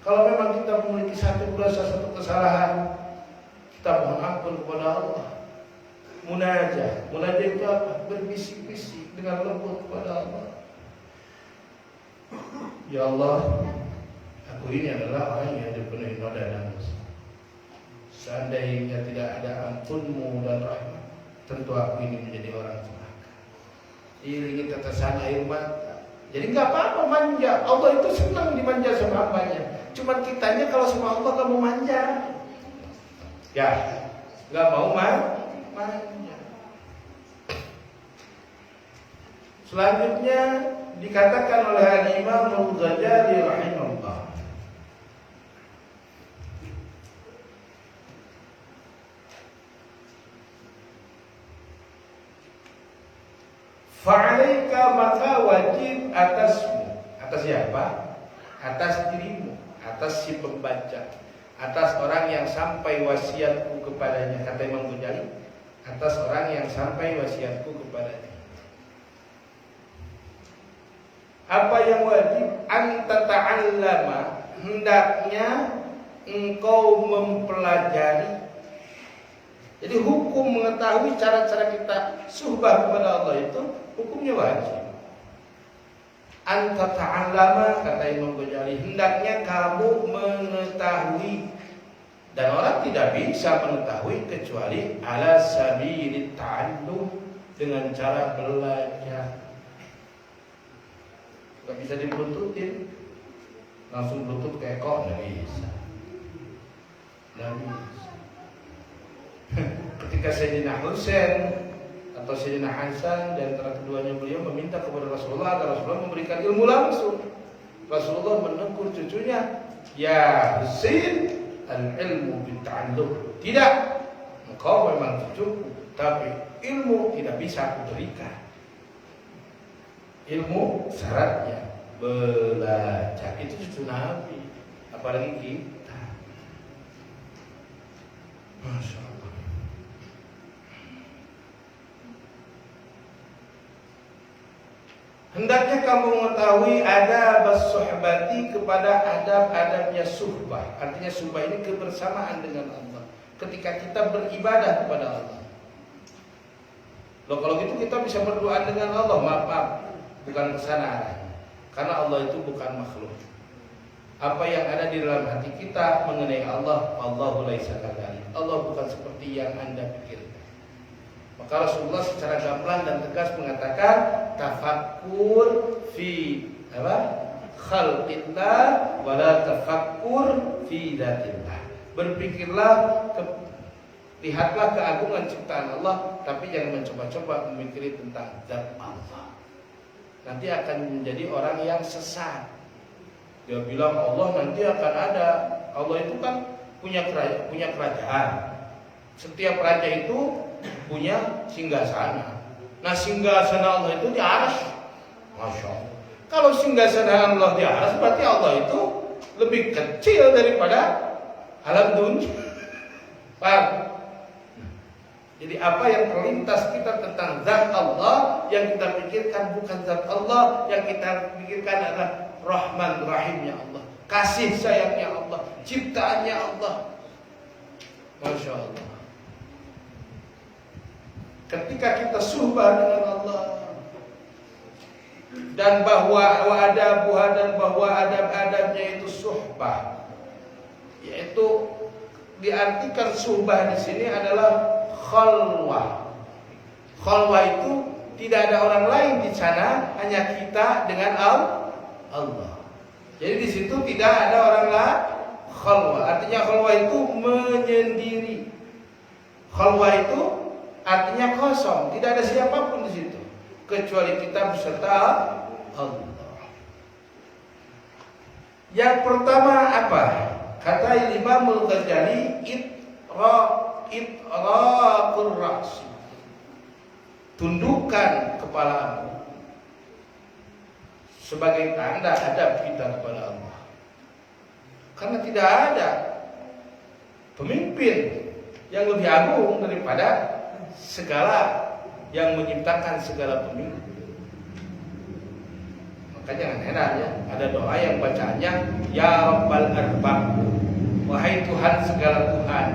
Kalau memang kita memiliki satu dosa, satu kesalahan, kita mohon ampun kepada Allah. Munajah itu apa? Berbisik-bisik dengan lembut kepada Allah. Ya Allah, aku ini adalah orang yang dipenuhi noda dan dosa. Seandainya tidak ada ampun-Mu dan rahmat, tentu aku ini menjadi orang celaka. Iringi tetesan air mata. Jadi nggak apa-apa manja. Allah itu senang dimanja sama hambanya. Cuma kitanya kalau sama Allah nggak mau manja, ya nggak mau manja. Selanjutnya dikatakan oleh Imam Al-Ghazali rahimahullah, fa'alaika maka wajib atasmu. Atas siapa? Atas dirimu, atas si pembaca, atas orang yang sampai wasiatku kepadanya. Kata Imam Ghazali, atas orang yang sampai wasiatku kepadanya. Apa yang wajib? Anta ta'allama, hendaknya engkau mempelajari. Jadi hukum mengetahui cara-cara kita suhbah kepada Allah itu hukumnya wajib. Anta ta'allama, kata Imam Ghazali, hendaknya kamu mengetahui. Dan orang tidak bisa mengetahui kecuali ala sabilit ta'allum, dengan cara belajar. Gak bisa dibuntutin, langsung bluetooth kayak kok, gak bisa. Ketika Sayyidina Husain atau Sayyidina Hasan dan antara keduanya beliau meminta kepada Rasulullah agar Rasulullah memberikan ilmu langsung, Rasulullah menegur cucunya, ya Husain, al-ilmu bitta'allum. Tidak, engkau memang cucuku, tapi ilmu tidak bisa aku berikan. Ilmu syaratnya belajar. Itu cucu Nabi, apalagi kita. Masya Allah. Hendaknya kamu mengetahui adab as-suhbati, kepada adab-adabnya suhbah. Artinya suhbah ini kebersamaan dengan Allah ketika kita beribadah kepada Allah. Loh, kalau gitu kita bisa berdoa dengan Allah. Maaf, bukan kesana arahnya. Karena Allah itu bukan makhluk. Apa yang ada di dalam hati kita mengenai Allah, Allahu laisa kadzalik. Allah bukan seperti yang Anda pikirkan. Maka Rasulullah secara gamblang dan tegas mengatakan, tafakkur fi khalqillah wala tafakkur fi dzatillah. Berpikirlah, lihatlah keagungan ciptaan Allah, tapi jangan mencoba-coba memikirkan tentang zat Allah. Nanti akan menjadi orang yang sesat. Dia bilang Allah nanti akan ada. Allah itu kan punya kerajaan. Setiap raja itu punya singgasana. Nah, singgasana Allah itu di arsy. Masya Allah. Kalau singgasana Allah di arsy, berarti Allah itu lebih kecil daripada alam dunia. Paham? Jadi apa yang terlintas kita tentang zat Allah, yang kita pikirkan bukan zat Allah, yang kita pikirkan adalah Rahman Rahimnya Allah, kasih sayangnya Allah, ciptaannya Allah. Masya Allah. Ketika kita suhbah dengan Allah, dan bahwa adabuha, dan bahwa adab-adabnya itu suhbah, yaitu diartikan suhbah di sini adalah khalwah. Khalwah itu tidak ada orang lain di sana, hanya kita dengan Allah. Jadi di situ tidak ada orang lain. Khalwah artinya khalwah itu menyendiri. Khalwah itu artinya kosong, tidak ada siapapun di situ kecuali kita beserta Allah. Yang pertama apa? Kata Imam Ghazali, itraqur ra'si, tundukkan kepalamu sebagai tanda adab kita kepada Allah. Karena tidak ada pemimpin yang lebih agung daripada segala yang menciptakan segala pemimpin. Maka jangan heran ya, ada doa yang bacaannya ya Rabbal Arbab, wahai Tuhan segala Tuhan,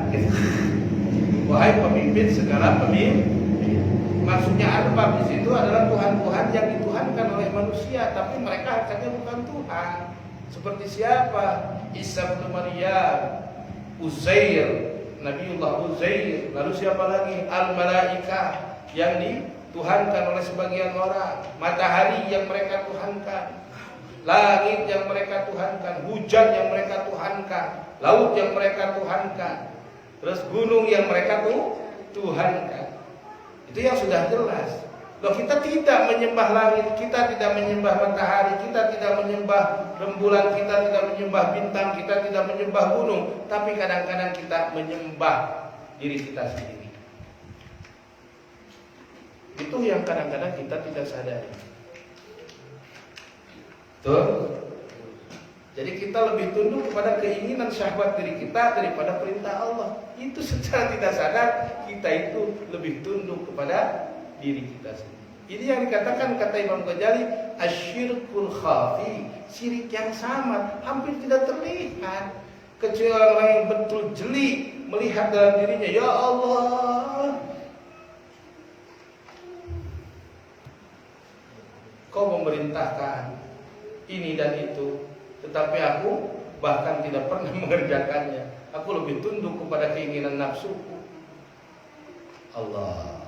wahai pemimpin segala pemimpin. Maksudnya arbab di situ adalah Tuhan-Tuhan yang dituhankan oleh manusia, tapi mereka hakikatnya bukan Tuhan. Seperti siapa? Isa bin Maryam, Uzair, Nabiullah Uzair, lalu siapa lagi? Al-Malaikah yang dituhankan oleh sebagian orang, matahari yang mereka tuhankan, langit yang mereka tuhankan, hujan yang mereka tuhankan, laut yang mereka tuhankan, terus gunung yang mereka tuhankan. Itu yang sudah jelas. Loh, kita tidak menyembah langit, kita tidak menyembah matahari, kita tidak menyembah rembulan, kita tidak menyembah bintang, kita tidak menyembah gunung, tapi kadang-kadang kita menyembah diri kita sendiri. Itu yang kadang-kadang kita tidak sadari. Tuh. Jadi kita lebih tunduk kepada keinginan syahwat diri kita daripada perintah Allah. Itu secara tidak sadar kita itu lebih tunduk kepada diri kita sendiri. Ini yang dikatakan kata Imam Ghazali asyirkul khafi, syirik yang samar, hampir tidak terlihat kecuali orang yang betul jeli melihat dalam dirinya, ya Allah, Kau memerintahkan ini dan itu, tetapi aku bahkan tidak pernah mengerjakannya. Aku lebih tunduk kepada keinginan nafsuku. Allah.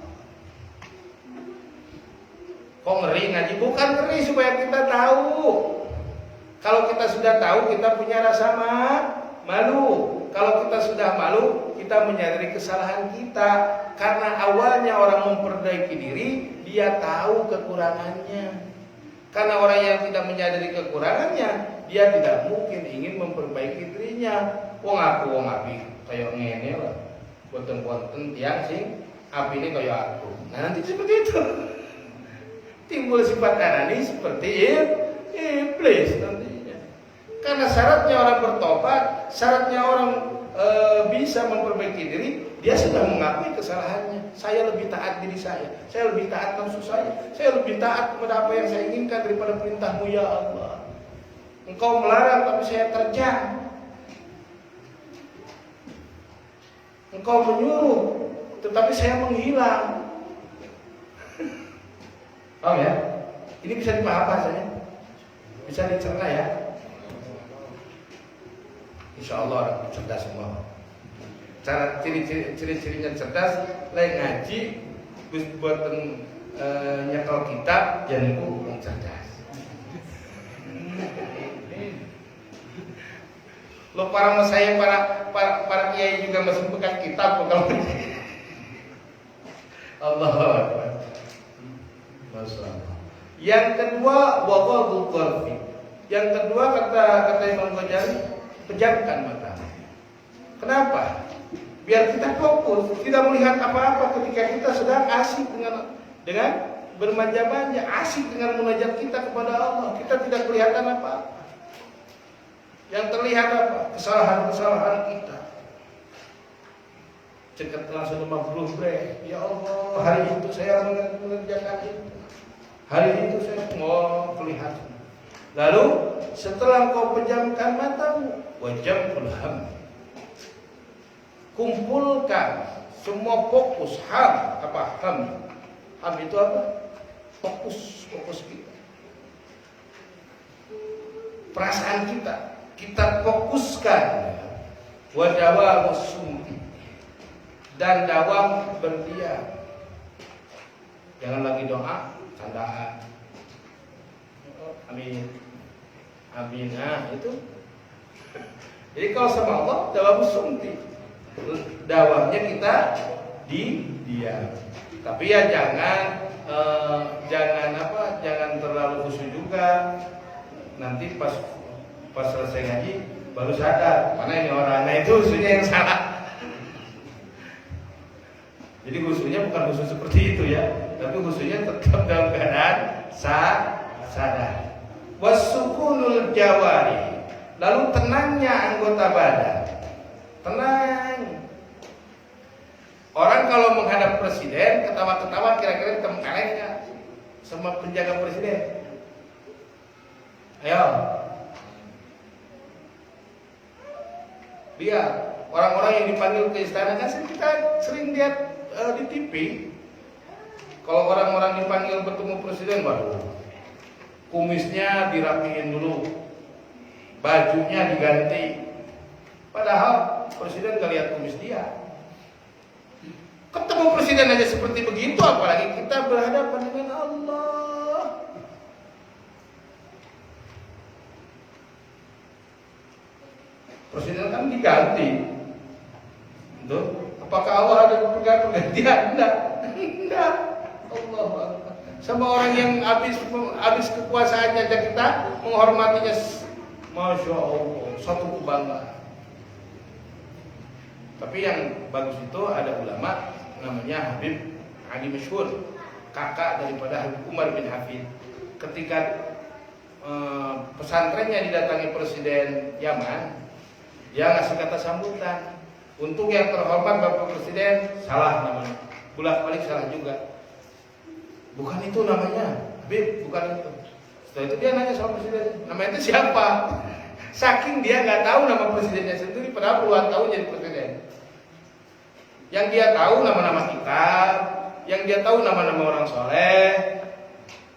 Kok ngeri ngaji? Bukan ngeri supaya kita tahu. Kalau kita sudah tahu, kita punya rasa malu. Kalau kita sudah malu, kita menyadari kesalahan kita. Karena awalnya orang memperbaiki diri, dia tahu kekurangannya. Karena orang yang tidak menyadari kekurangannya, dia tidak mungkin ingin memperbaiki dirinya. Wong api kayak ngene lah. Boten-boten tiang sing api ini kayak aku. Nah, nanti seperti itu. Timbul sifat anani seperti iblis nantinya. Karena syaratnya orang bertobat, syaratnya orang bisa memperbaiki diri, dia sudah mengakui kesalahannya. Saya lebih taat diri saya lebih taat nafsu saya lebih taat kepada apa yang saya inginkan daripada perintahmu ya Allah. Engkau melarang tapi saya terjang. Engkau menyuruh tetapi saya menghilang. Paham ya? Ini bisa dipahami bahasanya? Bisa dicerna ya? Insya Allah orang cerdas semua. Cara ciri-cirinya cerdas, lain ngaji, buat nyekel kitab, jadiku yang cerdas. Lo para saya para kiai juga masih pegang kitab kalau Allah Akbar. Yang kedua waghadul tarfi. Yang kedua kata Imam Ghazali, pejamkan mata. Kenapa? Biar kita fokus, tidak melihat apa-apa ketika kita sedang asik dengan bermanja-manja, asik dengan munajat kita kepada Allah. Kita tidak kelihatan apa-apa. Yang terlihat apa? Kesalahan-kesalahan kita. cekat langsung sama bre. Ya Allah, hari itu saya mengerjakan itu. Hari itu saya mau kelihatan. Lalu setelah kau pejamkan matamu, wajib ham. Kumpulkan semua fokus ham. Apa ham? Ham itu apa? Fokus kita. Perasaan kita fokuskan. Wadawa musumti. Dan dawam berdiam. Jangan lagi doa, candaan. Amin. Amin. Nah, itu. Jadi kalau sama Allah, dawam sumti. Dawamnya kita di diam. Tapi ya jangan terlalu khusyuk juga. Nanti pas selesai ngaji baru sadar mana ini orangnya, itu khusyuknya yang salah. Jadi khusyuknya bukan khusyuk seperti itu ya, tapi khusyuknya tetap dalam keadaan sadar. Wasukunul jawari, lalu tenangnya anggota badan. Tenang. Orang kalau menghadap presiden ketawa-ketawa, kira-kira kemkeleng nggak sama penjaga presiden? Ayo, lihat orang-orang yang dipanggil ke istana kan kita sering lihat di TV. Kalau orang-orang dipanggil bertemu presiden, waduh, kumisnya dirapiin dulu, bajunya diganti. Padahal presiden gak lihat kumis dia. Ketemu presiden aja seperti begitu, apalagi kita berhadapan dengan Allah. Presiden kan diganti. Apakah Allah ada pergantian? Enggak. Allah. Sama orang yang habis kekuasaannya aja kita menghormatinya, masya Allah, satu kebanggaan. Tapi yang bagus itu ada ulama namanya Habib Ali Masyhur, kakak daripada Habib Umar bin Hafid. Ketika pesantrennya didatangi presiden Yaman, dia ngasih kata sambutan. Untuk yang terhormat Bapak Presiden, salah namanya. Bolak-balik salah juga. Bukan itu namanya, Habib, bukan itu. Setelah itu dia nanya sama presiden, nama itu siapa? Saking dia nggak tahu nama presidennya sendiri, padahal puluhan tahun jadi presiden. Yang dia tahu nama-nama kitab, yang dia tahu nama-nama orang soleh.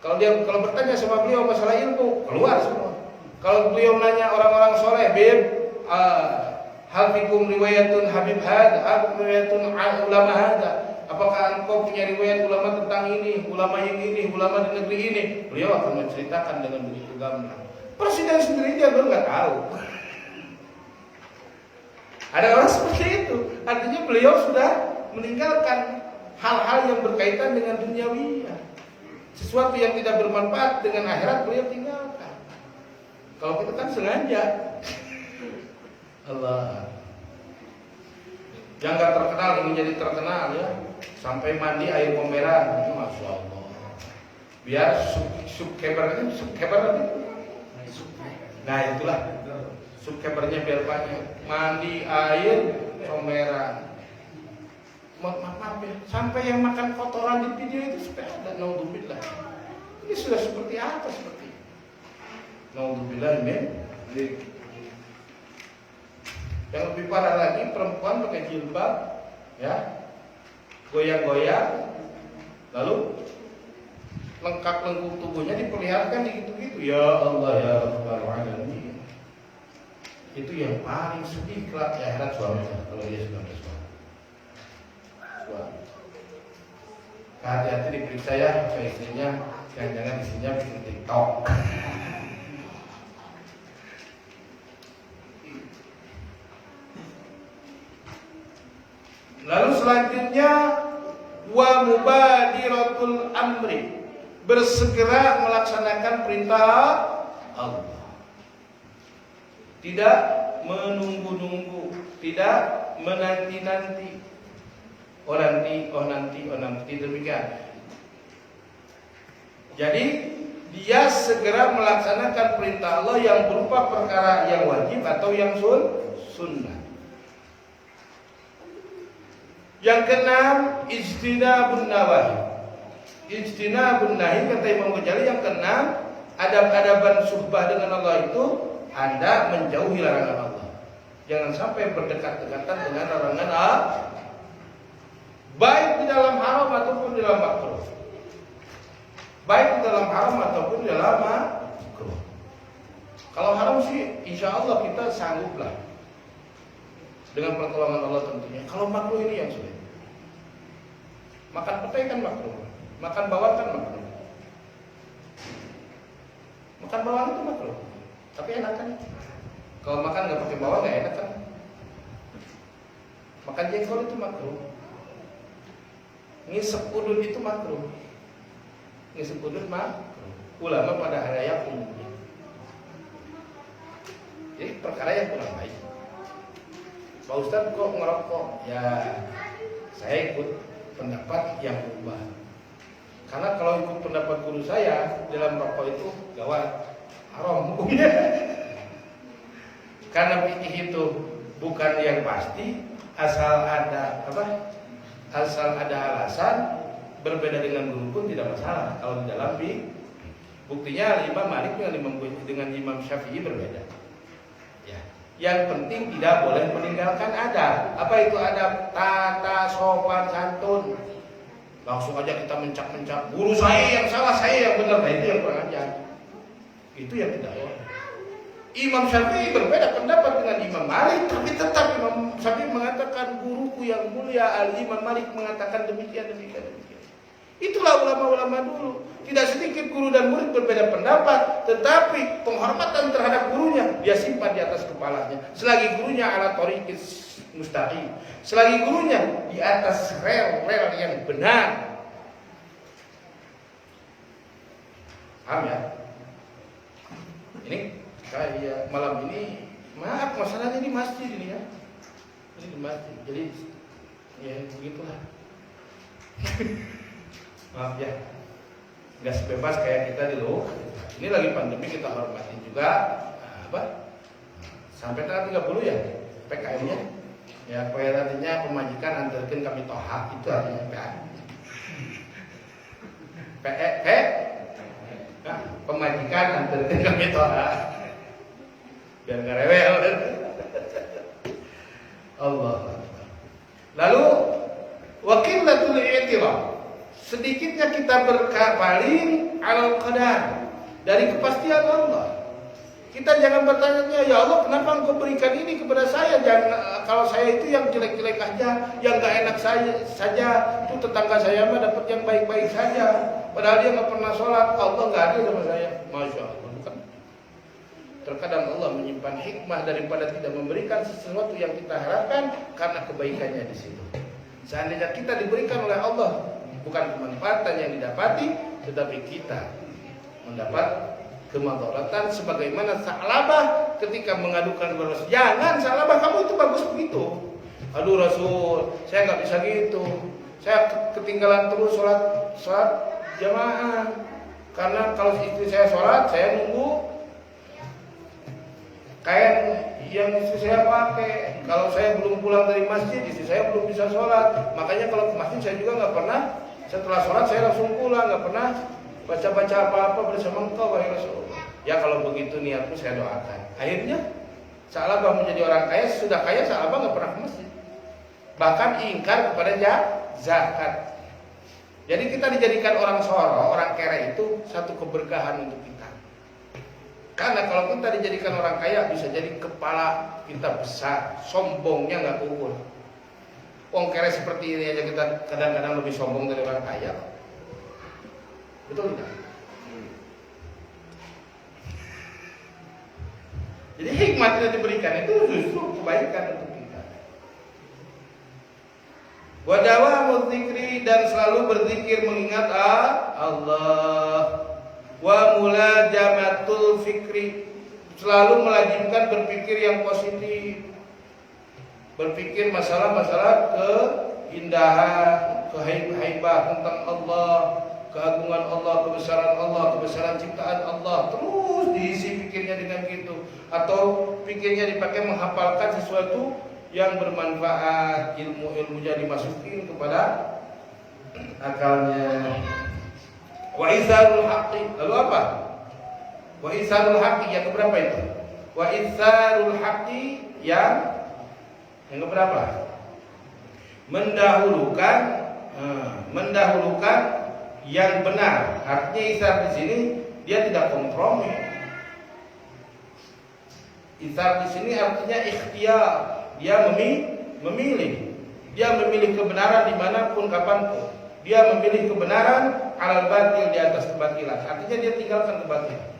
Kalau bertanya sama beliau masalah ilmu, keluar semua. Kalau beliau nanya orang-orang soleh, Bib, hal fikum riwayatun Habib had, riwayatun ulama hada. Apakah engkau punya riwayat ulama tentang ini, ulama yang ini, ulama di negeri ini? Beliau akan menceritakan dengan begitu gamblang. Presiden sendiri dia baru nggak tahu. Ada orang seperti itu. Artinya beliau sudah meninggalkan hal-hal yang berkaitan dengan duniawiyah. Sesuatu yang tidak bermanfaat dengan akhirat beliau tinggalkan. Kalau kita kan sengaja. Allah. Yang nggak terkenal ingin jadi terkenal ya. Sampai mandi air pemerah, masya Allah. Biar subkeber itu. Nah itulah subkebernya biar banyak. Mandi air pemerah. Maaf ya, sampai yang makan kotoran di video itu sudah ada. Naudzubillah. Ini sudah seperti apa seperti ini? Naudzubillah min. Yang lebih parah lagi, perempuan pakai jilbab, ya, goyang-goyang, lalu lengkap-lengkup tubuhnya diperlihatkan gitu-gitu. Ya Allah ya Rabbal Alamin. Itu yang paling sedih kelak di akhirat suaminya kalau dia sudah bersuami. Hati-hati diperiksa ya ke istrinya, jangan-jangan istrinya bikin TikTok. Lalu selanjutnya wa mubadiratul amri, bersegera melaksanakan perintah Allah. Tidak menunggu-nunggu, tidak menanti-nanti. Oh nanti demikian. Jadi dia segera melaksanakan perintah Allah yang berupa perkara yang wajib atau yang sunnah. Yang keenam, ijtinabun nawahi. Ijtinabun nahi kata Imam Ghazali, yang keenam, adab-adaban suhbah dengan Allah itu Anda menjauhi larangan Allah. Jangan sampai berdekat-dekatan dengan larangan Allah, baik di dalam haram ataupun di dalam makruh. Baik di dalam haram ataupun di dalam makruh. Kalau haram sih insya Allah kita sangguplah dengan pertolongan Allah tentunya. Kalau makruh ini yang sulit. Makan petai kan makruh, makan bawang kan makruh. Makan bawang itu makruh, tapi enak kan? Kalau makan nggak pakai bawang nggak enak kan? Makan jengkol itu makruh. Ngisep udun itu makruh. Ngisep udun makruh. Ulama pada hari umumnya. Jadi perkara yang kurang baik. Pak Ustadz kok ngerokok? Ya saya ikut pendapat yang berubah. Karena kalau ikut pendapat guru saya, dalam rokok itu gawat, haram hukumnya. Karena fikih itu bukan yang pasti, asal ada alasan, berbeda dengan guru pun tidak masalah. Kalau di dalam buktinya Imam Malik dengan Imam Syafi'i berbeda. Ya. Yang penting tidak boleh meninggalkan adab. Apa itu adab? Tata sopan santun. Langsung aja kita mencak-mencak, guru saya yang salah, saya yang benar. Nah, itu yang kurang ajar. Itu yang tidak boleh. Imam Syafi'i berbeda pendapat dengan Imam Malik, tapi tetap Imam Syafi'i mengatakan guruku yang mulia Imam Malik mengatakan demikian. Itulah ulama-ulama dulu. Tidak sedikit guru dan murid berbeda pendapat, tetapi penghormatan terhadap gurunya dia simpan di atas kepalanya. Selagi gurunya ala thoriqis mustaqim, selagi gurunya di atas rel yang benar. Paham ya? Ini kayak malam ini, maaf masalahnya di masjid ini ya. Ini di masjid. Jadi ya begitulah. Maaf ya. Enggak sebebas kayak kita dulu. Ini lagi pandemi, kita hormati juga sampai tanggal 30 ya PKM-nya. Ya, artinya pemajikan antarkan kami toha, itu artinya pemajikan antarkan kami toha. Biar nggak rewel. Allah. Lalu wakilatul i'tiraf. Sedikitnya kita berpaling al qadar dari kepastian Allah. Kita jangan bertanya, ya Allah kenapa engkau berikan ini kepada saya? Jangan, kalau saya itu yang jelek-jelek aja, yang gak enak saja, itu tetangga saya mah dapat yang baik-baik saja. Padahal dia gak pernah sholat, Allah gak adil sama saya. Masya Allah, bukan? Terkadang Allah menyimpan hikmah daripada tidak memberikan sesuatu yang kita harapkan karena kebaikannya di situ. Seandainya kita diberikan oleh Allah, bukan kemanfaatan yang didapati, tetapi kita mendapat kemadharatan sebagaimana Sa'labah ketika mengadukan kepada Rasul. Jangan Sa'labah, kamu itu bagus begitu. Aduh Rasul, saya nggak bisa gitu. Saya ketinggalan terus sholat jamaah. Karena kalau istri saya sholat, saya nunggu kain yang istri saya pakai. Kalau saya belum pulang dari masjid, istri saya belum bisa sholat. Makanya kalau ke masjid saya juga nggak pernah. Setelah sholat saya langsung pulang, nggak pernah baca-baca apa-apa bersama engkau wahai Rasulullah. Ya kalau begitu niatku saya doakan. Akhirnya Sa'labah menjadi orang kaya. Sudah kaya Sa'labah nggak pernah ke masjid. Bahkan ingkar kepada zakat. Jadi kita dijadikan orang soro, orang kere itu satu keberkahan untuk kita. Karena kalau kita dijadikan orang kaya, bisa jadi kepala kita besar, sombongnya nggak ukur. Wong kere seperti ini aja kita kadang-kadang lebih sombong dari orang kaya. Betul tidak? Jadi hikmat yang diberikan itu justru kebaikan untuk kita. Wa dawamul dzikri, dan selalu berzikir mengingat Allah. Wa mulajamatul fikri, selalu melazimkan berpikir yang positif. Berpikir masalah-masalah keindahan, kehaibah tentang Allah, keagungan Allah, kebesaran ciptaan Allah. Terus diisi pikirnya dengan gitu. Atau pikirnya dipakai menghafalkan sesuatu yang bermanfaat, ilmu-ilmunya dimasukin kepada akalnya. Wa izharul haqqi. Lalu apa? Wa izharul haqqi yang keberapa itu? Wa izharul haqqi yang keberapa? Mendahulukan yang benar. Artinya izhar di sini dia tidak kompromi. Izhar di sini artinya ikhtiar. Dia memilih. Dia memilih kebenaran dimanapun kapanpun. Dia memilih kebenaran alal batil di atas kebatilan. Artinya dia tinggalkan kebatilan.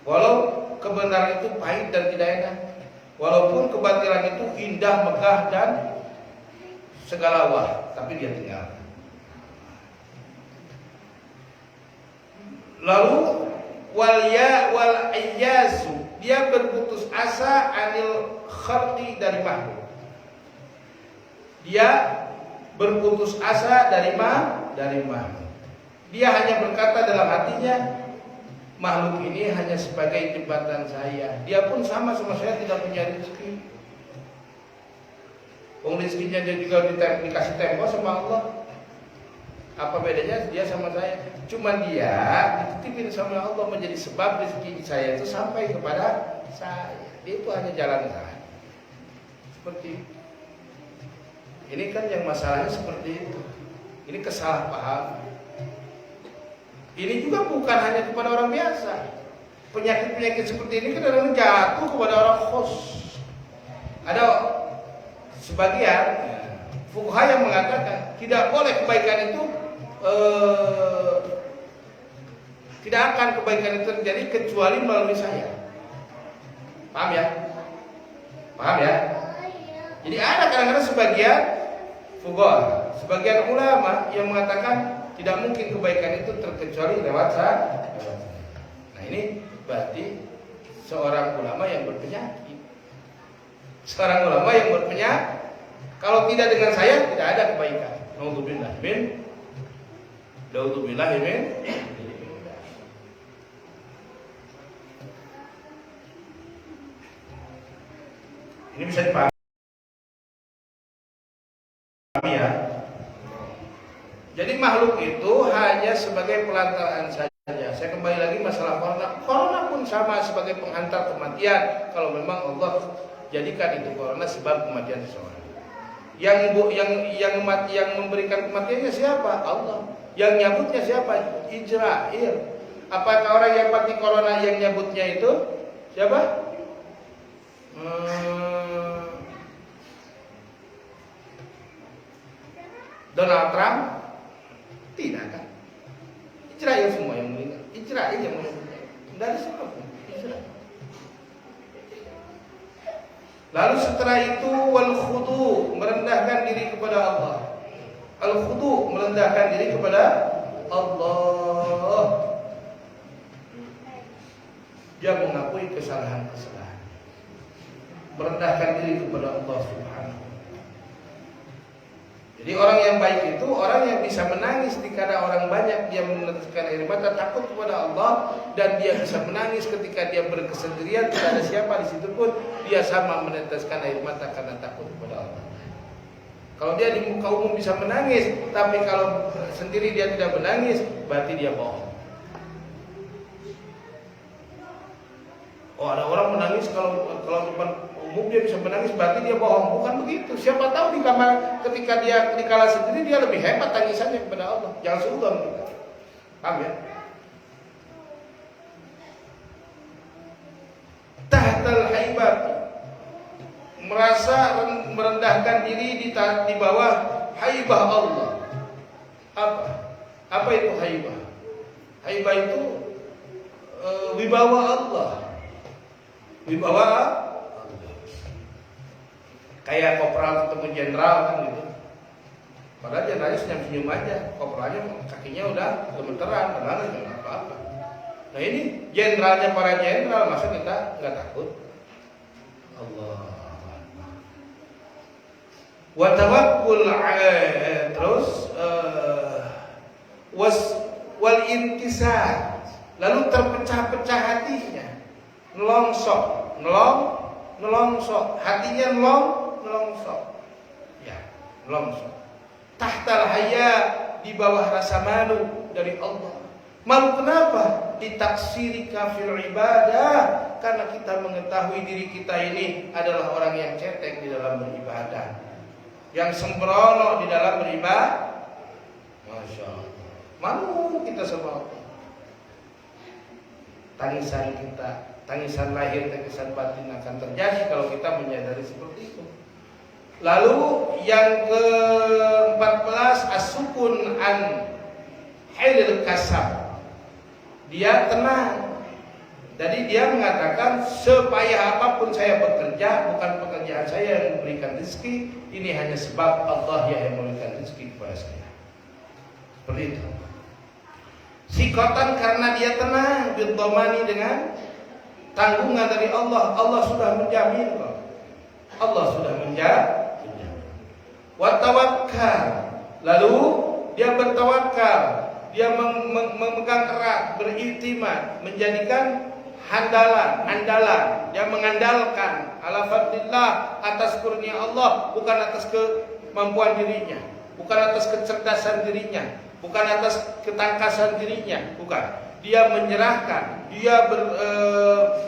Walau kebenaran itu pahit dan tidak enak. Walaupun kebatilan itu indah, megah dan segala wah, tapi dia tinggalkan. Lalu wal iyasu, dia berputus asa anil khalqi dari makhluk. Dia berputus asa dari makhluk. Dia hanya berkata dalam hatinya, makhluk ini hanya sebagai jembatan saya. Dia pun sama saya tidak punya rezeki. Wong rezekinya dia juga dikasih tempo sama Allah. Apa bedanya dia sama saya? Cuma dia dititipin sama Allah menjadi sebab rezeki saya itu sampai kepada saya. Dia itu hanya jalan saya. Seperti itu. Ini kan yang masalahnya seperti itu. Ini kesalahpahaman. Ini juga bukan hanya kepada orang biasa. Penyakit-penyakit seperti ini kadang-kadang jatuh kepada orang khos. Ada sebagian fuqaha yang mengatakan tidak boleh kebaikan itu tidak akan kebaikan itu terjadi kecuali melalui saya. Paham ya? Paham ya? Jadi ada kadang-kadang sebagian fuqaha, sebagian ulama yang mengatakan tidak mungkin kebaikan itu terkecuali lewat saya. Nah ini berarti seorang ulama yang berpenyakit. Seorang ulama yang berpenyakit. Kalau tidak dengan saya tidak ada kebaikan. Naudzubillah min. Naudzubillah min. Ini bisa dipahami ya. Jadi makhluk itu hanya sebagai pelantaran saja. Saya kembali lagi masalah corona. Corona pun sama sebagai penghantar kematian. Kalau memang Allah jadikan itu corona sebab kematian seseorang. Yang memberikan kematiannya siapa? Allah. Yang nyabutnya siapa? Israel. Apakah orang yang mati corona yang nyabutnya itu siapa? Donald Trump? Tidak kan? Israel semua yang meninggal. Israel yang meninggal. Dari siapa pun? Israel. Lalu setelah itu wal khudu, merendahkan diri kepada Allah. Al khudu, merendahkan diri kepada Allah. Dia mengakui kesalahan-kesalahan. Merendahkan diri kepada Allah Subhanahu. Jadi orang yang baik itu orang yang bisa menangis dikala orang banyak, dia meneteskan air mata takut kepada Allah, dan dia bisa menangis ketika dia berkesendirian tidak ada siapa di situ pun dia sama meneteskan air mata karena takut kepada Allah. Kalau dia di muka umum bisa menangis, tapi kalau sendiri dia tidak menangis, berarti dia bohong. Oh, ada orang menangis kalau depan umum dia bisa menangis, berarti dia bohong. Bukan begitu. Siapa tahu di kamar ketika dia di kala sendiri dia lebih hebat tangisannya kepada Allah. Jangan suudon kita. Paham ya? Tahtal haibat, merasa merendahkan diri di bawah haibah Allah. Apa itu haibah? Haibah itu wibawa Allah. Wibawa kayak kopral ketemu jenderal kan gitu. Padahal jenderalnya senyum-senyum aja, kopralnya kakinya udah gemeteran, padahal nggak apa-apa. Nah ini jenderalnya para jenderal, masa kita nggak takut? Allah. Wa tawakkul terus wal intisar, lalu terpecah-pecah hatinya, nelongsok, hatinya ngelongsor. Ya, ngelongsor. Tahtal haya, di bawah rasa malu dari Allah. Malu kenapa? Ditaksirika fil ibadah, karena kita mengetahui diri kita ini adalah orang yang cetek di dalam beribadah, yang sembrono di dalam beribadah. Masya Allah. Malu kita sama Allah. Tangisan kita, tangisan lahir, tangisan batin akan terjadi kalau kita menyadari seperti itu. Lalu yang ke-14, as-sukun an hilil kasab. Dia tenang. Jadi dia mengatakan, sepayah apapun saya bekerja, bukan pekerjaan saya yang memberikan rezeki, ini hanya sebab Allah yang memberikan rezeki kepada saya. Seperti itu. Sikotan karena dia tenang, bidomani dengan tanggungan dari Allah. Allah sudah menjamin. Allah sudah menjamin. Watawakkal. Lalu dia bertawakal. Dia memegang erat, beriktimat, menjadikan andalan. Dia mengandalkan ala fadlillah, atas kurnia Allah, bukan atas kemampuan dirinya, bukan atas kecerdasan dirinya, bukan atas ketangkasan dirinya, bukan. Dia menyerahkan, dia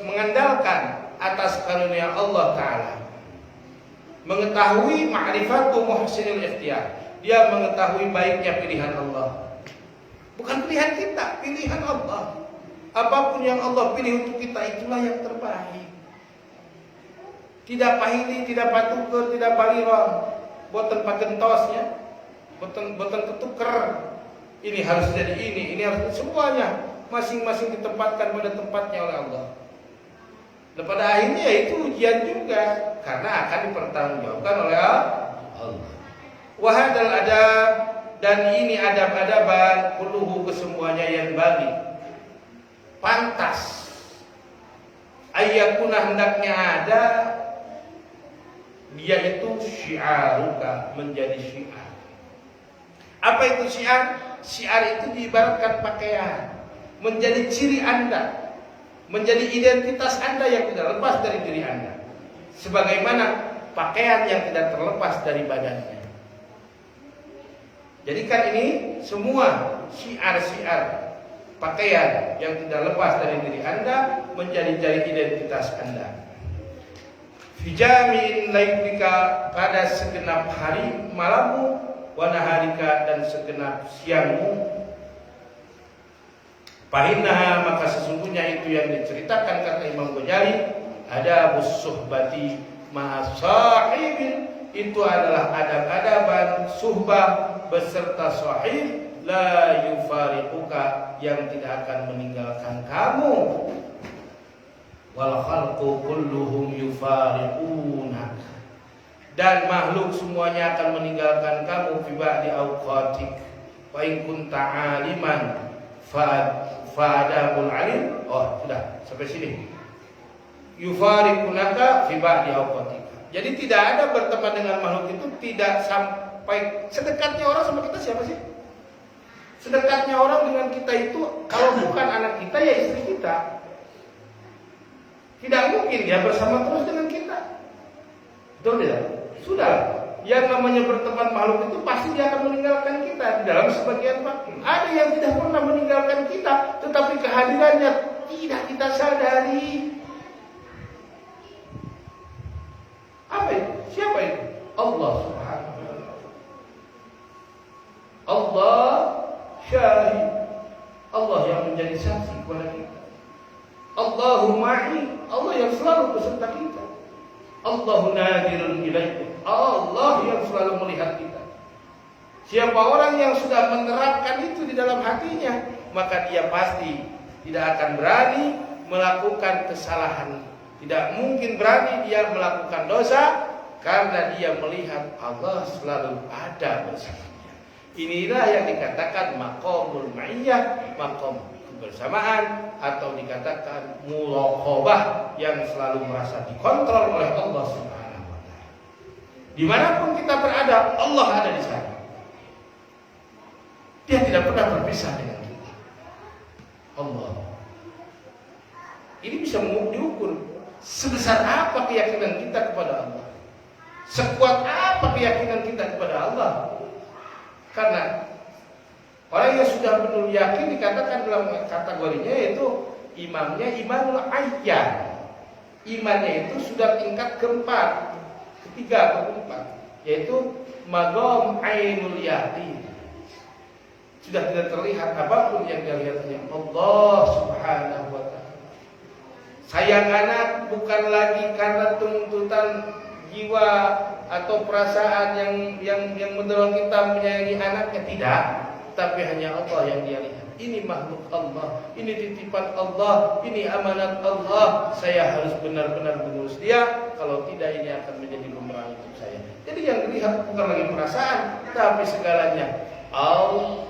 mengandalkan atas karunia Allah Ta'ala. Mengetahui ma'rifatu muhsinil ikhtiyar. Dia mengetahui baiknya pilihan Allah. Bukan pilihan kita, pilihan Allah. Apapun yang Allah pilih untuk kita, itulah yang terbaik. Tidak pahili, tidak patuker, tidak paliron. Boten pakentosnya, boten ketuker. Ini harus jadi ini harus semuanya masing-masing ditempatkan pada tempatnya oleh Allah. Dan pada akhirnya itu ujian juga, karena akan dipertanggungjawabkan oleh Allah. Wahadal adab, dan ini adab-adaban kulluhu, kesemuanya yang bagi pantas ayyakuna, hendaknya ada dia itu syiaruka, menjadi syiar. Apa itu syiar? Syiar itu diibaratkan pakaian, menjadi ciri Anda, menjadi identitas Anda yang tidak lepas dari diri Anda, sebagaimana pakaian yang tidak terlepas dari badannya. Jadikan ini semua syiar-syiar pakaian yang tidak lepas dari diri Anda menjadi identitas Anda. Fijamin lailika, pada segenap hari malammu, wanaharika, dan segenap siangmu. Fahinnaha, maka sesungguhnya itu yang diceritakan kata Imam Ghazali, ada suhbati ma'asahibin, itu adalah adab-adaban suhbah beserta sahib, la yufariquka, yang tidak akan meninggalkan kamu. Wal khalqu kulluhum yufariqunak, dan makhluk semuanya akan meninggalkan kamu. Fi ba'di awqatik wa in kunta aliman fa'adabul alim. Oh, sudah sampai sini. Yufariqunaka fi ba'di awqatik. Jadi tidak ada berteman dengan makhluk itu tidak sampai sedekatnya orang sama kita. Siapa sih? Sedekatnya orang dengan kita itu, kalau bukan anak kita ya istri kita. Tidak mungkin dia bersama terus dengan kita. Betul tidak? Sudah. Yang namanya berteman makhluk itu pasti dia akan meninggalkan kita di dalam sebagian waktu. Ada yang tidak pernah meninggalkan kita, tetapi kehadirannya tidak kita sadari. Apa itu? Siapa itu? Allah Subhanahu wa ta'ala. Allah syahid. Allah yang menjadi saksi kepada kita. Allahu ma'i, Allah yang selalu beserta kita. Allahu nadirun ilaikum, Allah yang selalu melihat kita. Siapa orang yang sudah menerapkan itu di dalam hatinya, maka dia pasti tidak akan berani melakukan kesalahan. Tidak mungkin berani dia melakukan dosa, karena dia melihat Allah selalu ada bersamanya. Inilah yang dikatakan maqamul ma'iyyah, maqam kebersamaan, atau dikatakan muraqabah, yang selalu merasa dikontrol oleh Allah Subhanahu wa ta'ala. Dimanapun kita berada, Allah ada di sana. Dia tidak pernah berpisah dengan kita. Allah. Ini bisa diukur sebesar apa keyakinan kita kepada Allah. Sekuat apa keyakinan kita kepada Allah? Karena orang yang sudah benar yakin dikatakan dalam kategorinya yaitu imamnya imanul ayyan. Imannya itu sudah tingkat keempat, ketiga atau keempat, yaitu maqam ainul yaqin. Sudah tidak terlihat apapun yang dia lihat hanya Allah Subhanahu wa taala. Sayang anak bukan lagi karena tuntutan jiwa atau perasaan yang mendorong kita menyayangi anaknya, tidak, tapi hanya Allah yang dia lihat. Ini makhluk Allah, ini titipan Allah, ini amanat Allah. Saya harus benar-benar mengurus dia. Kalau tidak ini akan menjadi bumerang untuk saya. Jadi yang dilihat bukan lagi perasaan, tapi segalanya Allah.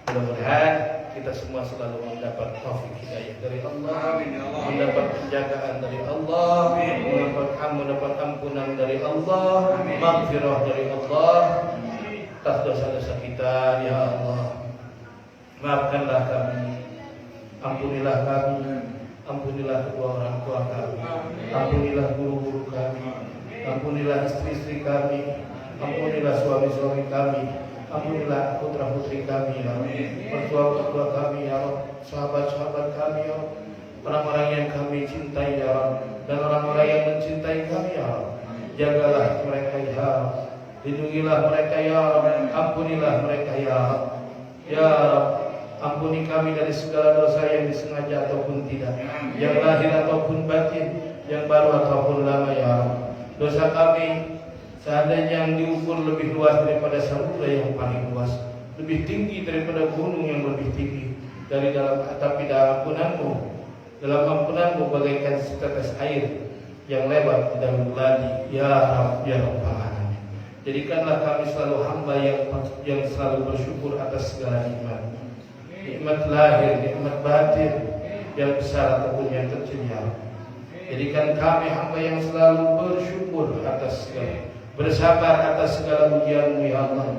Mudah-mudahan kita semua selalu mendapat taufik hidayah dari Allah, mendapat penjagaan dari Allah, mendapat ampunan dari Allah, maghfirah dari Allah atas dosa-dosa kita. Ya Allah, maafkanlah kami, ampunilah kami, ampunilah kedua orang tua kami, ampunilah guru-guru kami, ampunilah istri-istri kami, ampunilah suami-suami kami, ampunilah putra-putri kami, ya Allah, mertua-mertua kami, ya Allah, sahabat-sahabat kami, ya Allah, orang-orang yang kami cintai, ya Allah, dan orang-orang yang mencintai kami, ya Allah. Jagalah mereka, ya Allah, lindungilah mereka, ya Allah, ampunilah mereka, ya Allah. Ya Allah, ampuni kami dari segala dosa yang disengaja ataupun tidak, yang lahir ataupun batin, yang baru ataupun lama, ya Allah. Dosa kami seandainya yang diukur lebih luas daripada samudra yang paling luas, lebih tinggi daripada gunung yang lebih tinggi, dari dalam tapi dalam ampunanmu bagaikan setetes air yang lewat di dalam ladi. Ya Rabb, ya Rabbal alamin. Jadikanlah kami selalu hamba yang selalu bersyukur atas segala nikmat, nikmat lahir, nikmat batin, yang besar ataupun yang kecil, ya Rabb. Jadikan kami hamba yang selalu bersyukur atas segala, bersabar atas segala ujian-Mu, ya Allah.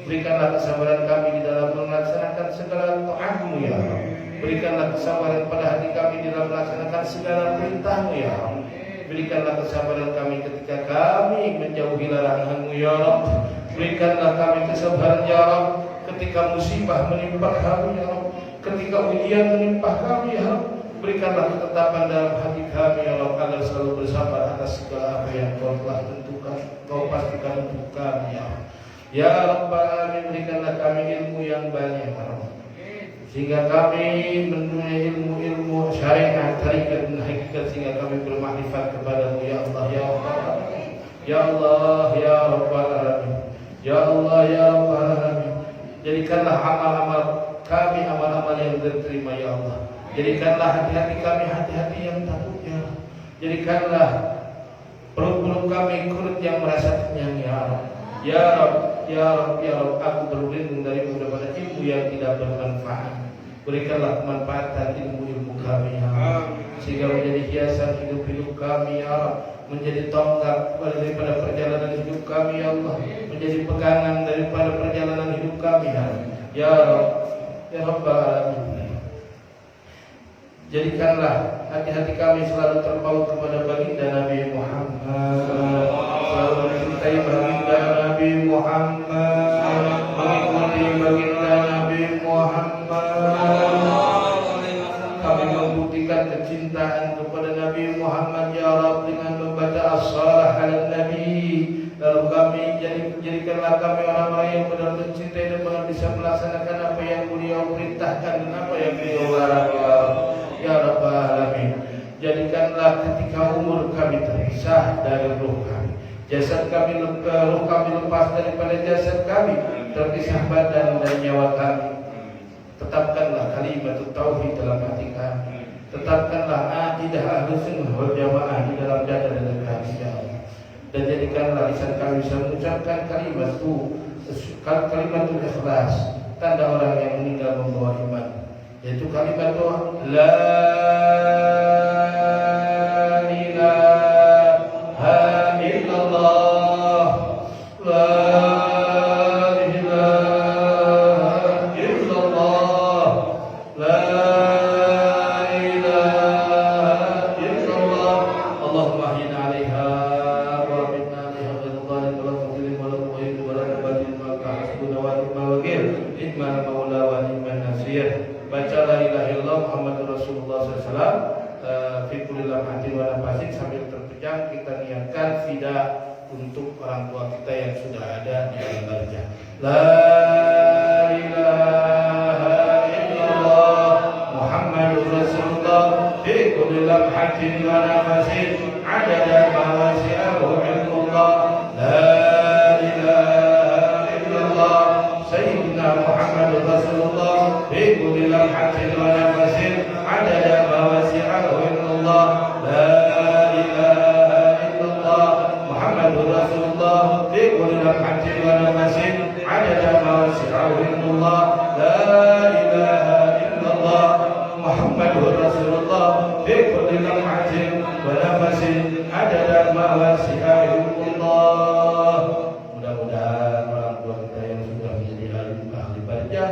Berikanlah kesabaran kami di dalam melaksanakan segala taat-Mu, ya Allah. Berikanlah kesabaran pada hati kami di dalam melaksanakan segala perintah-Mu, ya Allah. Berikanlah kesabaran kami ketika kami menjauhi larangan-Mu, ya Allah. Berikanlah kami kesabaran, ya Allah, ketika musibah menimpa kami, ya Allah. Ketika ujian menimpa kami, ya Allah. Berikanlah ketetapan dalam hati kami, ya Allah, agar selalu bersabar atas segala apa yang Kau telah tentukan, Kau pastikan untuk kami, ya Allah. Ya Rabbal alamin, berikanlah kami ilmu yang banyak, ya Allah, sehingga kami menuai ilmu syariat, tarikat dan hakikat, sehingga kami bermakrifat kepada-Mu, ya Allah, ya Allah, ya Allah, ya Rabbal alamin, ya Allah, ya Rabbal alamin. Jadikanlah amal-amal kami amal-amal yang diterima, ya Allah. Jadikanlah hati-hati kami hati-hati yang takutnya. Jadikanlah perut-perut kami perut yang merasa kenyang, ya Allah. Ya Rabb, ya Rabb, ya Rabb, aku berlindung dari-Mu daripada ilmu yang tidak bermanfaat. Berikanlah kemanfaatan ilmu-ilmu kami, ya Allah, sehingga menjadi hiasan hidup-hidup kami, ya Allah, menjadi tonggak daripada perjalanan hidup kami, ya Allah, menjadi pegangan daripada perjalanan hidup kami, ya Allah. Ya Rabb, ya Rabbal alamin. Jadikanlah hati-hati kami selalu terpaut kepada baginda Nabi Muhammad, selalu mencintai baginda Nabi Muhammad, mengikuti baginda Nabi Muhammad. Kami membuktikan kecintaan kepada Nabi Muhammad, ya Rabb, dengan membaca as-salah ala Nabi. Lalu kami jadikanlah kami orang-orang yang benar mencintai dan benar bisa melaksanakan apa yang beliau perintahkan dan apa yang beliau larang, ya Rabb. Ya Rabbal alamin. Jadikanlah ketika umur kami terpisah dari ruh kami, jasad kami ruh kami lepas daripada jasad kami, terpisah badan dan nyawa kami, tetapkanlah kalimat tauhid dalam hati kami, tetapkanlah akidah ahlus sunnah wal jamaah di dalam dada dan kami, ya Allah. Dan jadikanlah lisan kami bisa mengucapkan kalimat ikhlas, tanda orang yang meninggal membawa iman, yaitu kalimat la ilaha illallah, la ilaha illallah, la ilaha illallah. Allahumma ahyina 'alaiha wa hadir. Baca la ilaha illallah Muhammadur Rasulullah SAW fi kulli lamhatin wa nafasin, sambil terpejam kita niatkan fida untuk orang tua kita yang sudah ada di alam barzah. La ilaha illallah Muhammadur Rasulullah fi kulli lamhatin wa nafasin adada ma wasi'ahu ilmullah. La ilaha illallah Sayyidina Muhammadur Rasulullah fi kulli lamhatin wa nafasin adada ma wasi'ahu ilmullah. La ilaha illallah Muhammadur Rasulullah fi kulli lamhatin wa nafasin adada ma wasi'ahu ilmullah. La ilaha illallah Muhammadur Rasulullah fi kulli lamhatin wa nafasin adada ma wasi'ahu ilmullah. Mudah-mudahan orang tua kita yang sudah menjadi ahli barzah,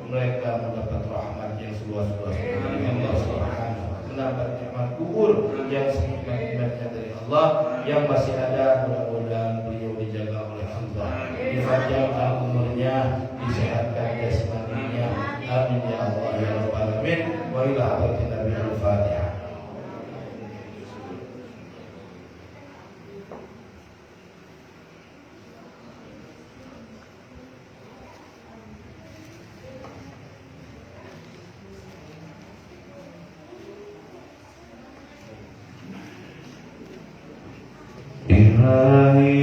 mereka mendapat rahmat yang seluas-luasnya dari Allah Subhanahu, mendapat nikmat kubur yang senikmat-nikmatnya dari Allah. Yang masih ada, mudah-mudahan beliau dijaga oleh Allah, dipanjangkan umurnya, disehatkan jasmaninya. Amin ya Allah ya rabbal alamin. Wa ila hadratin Nabi al-Fatihah. إلهي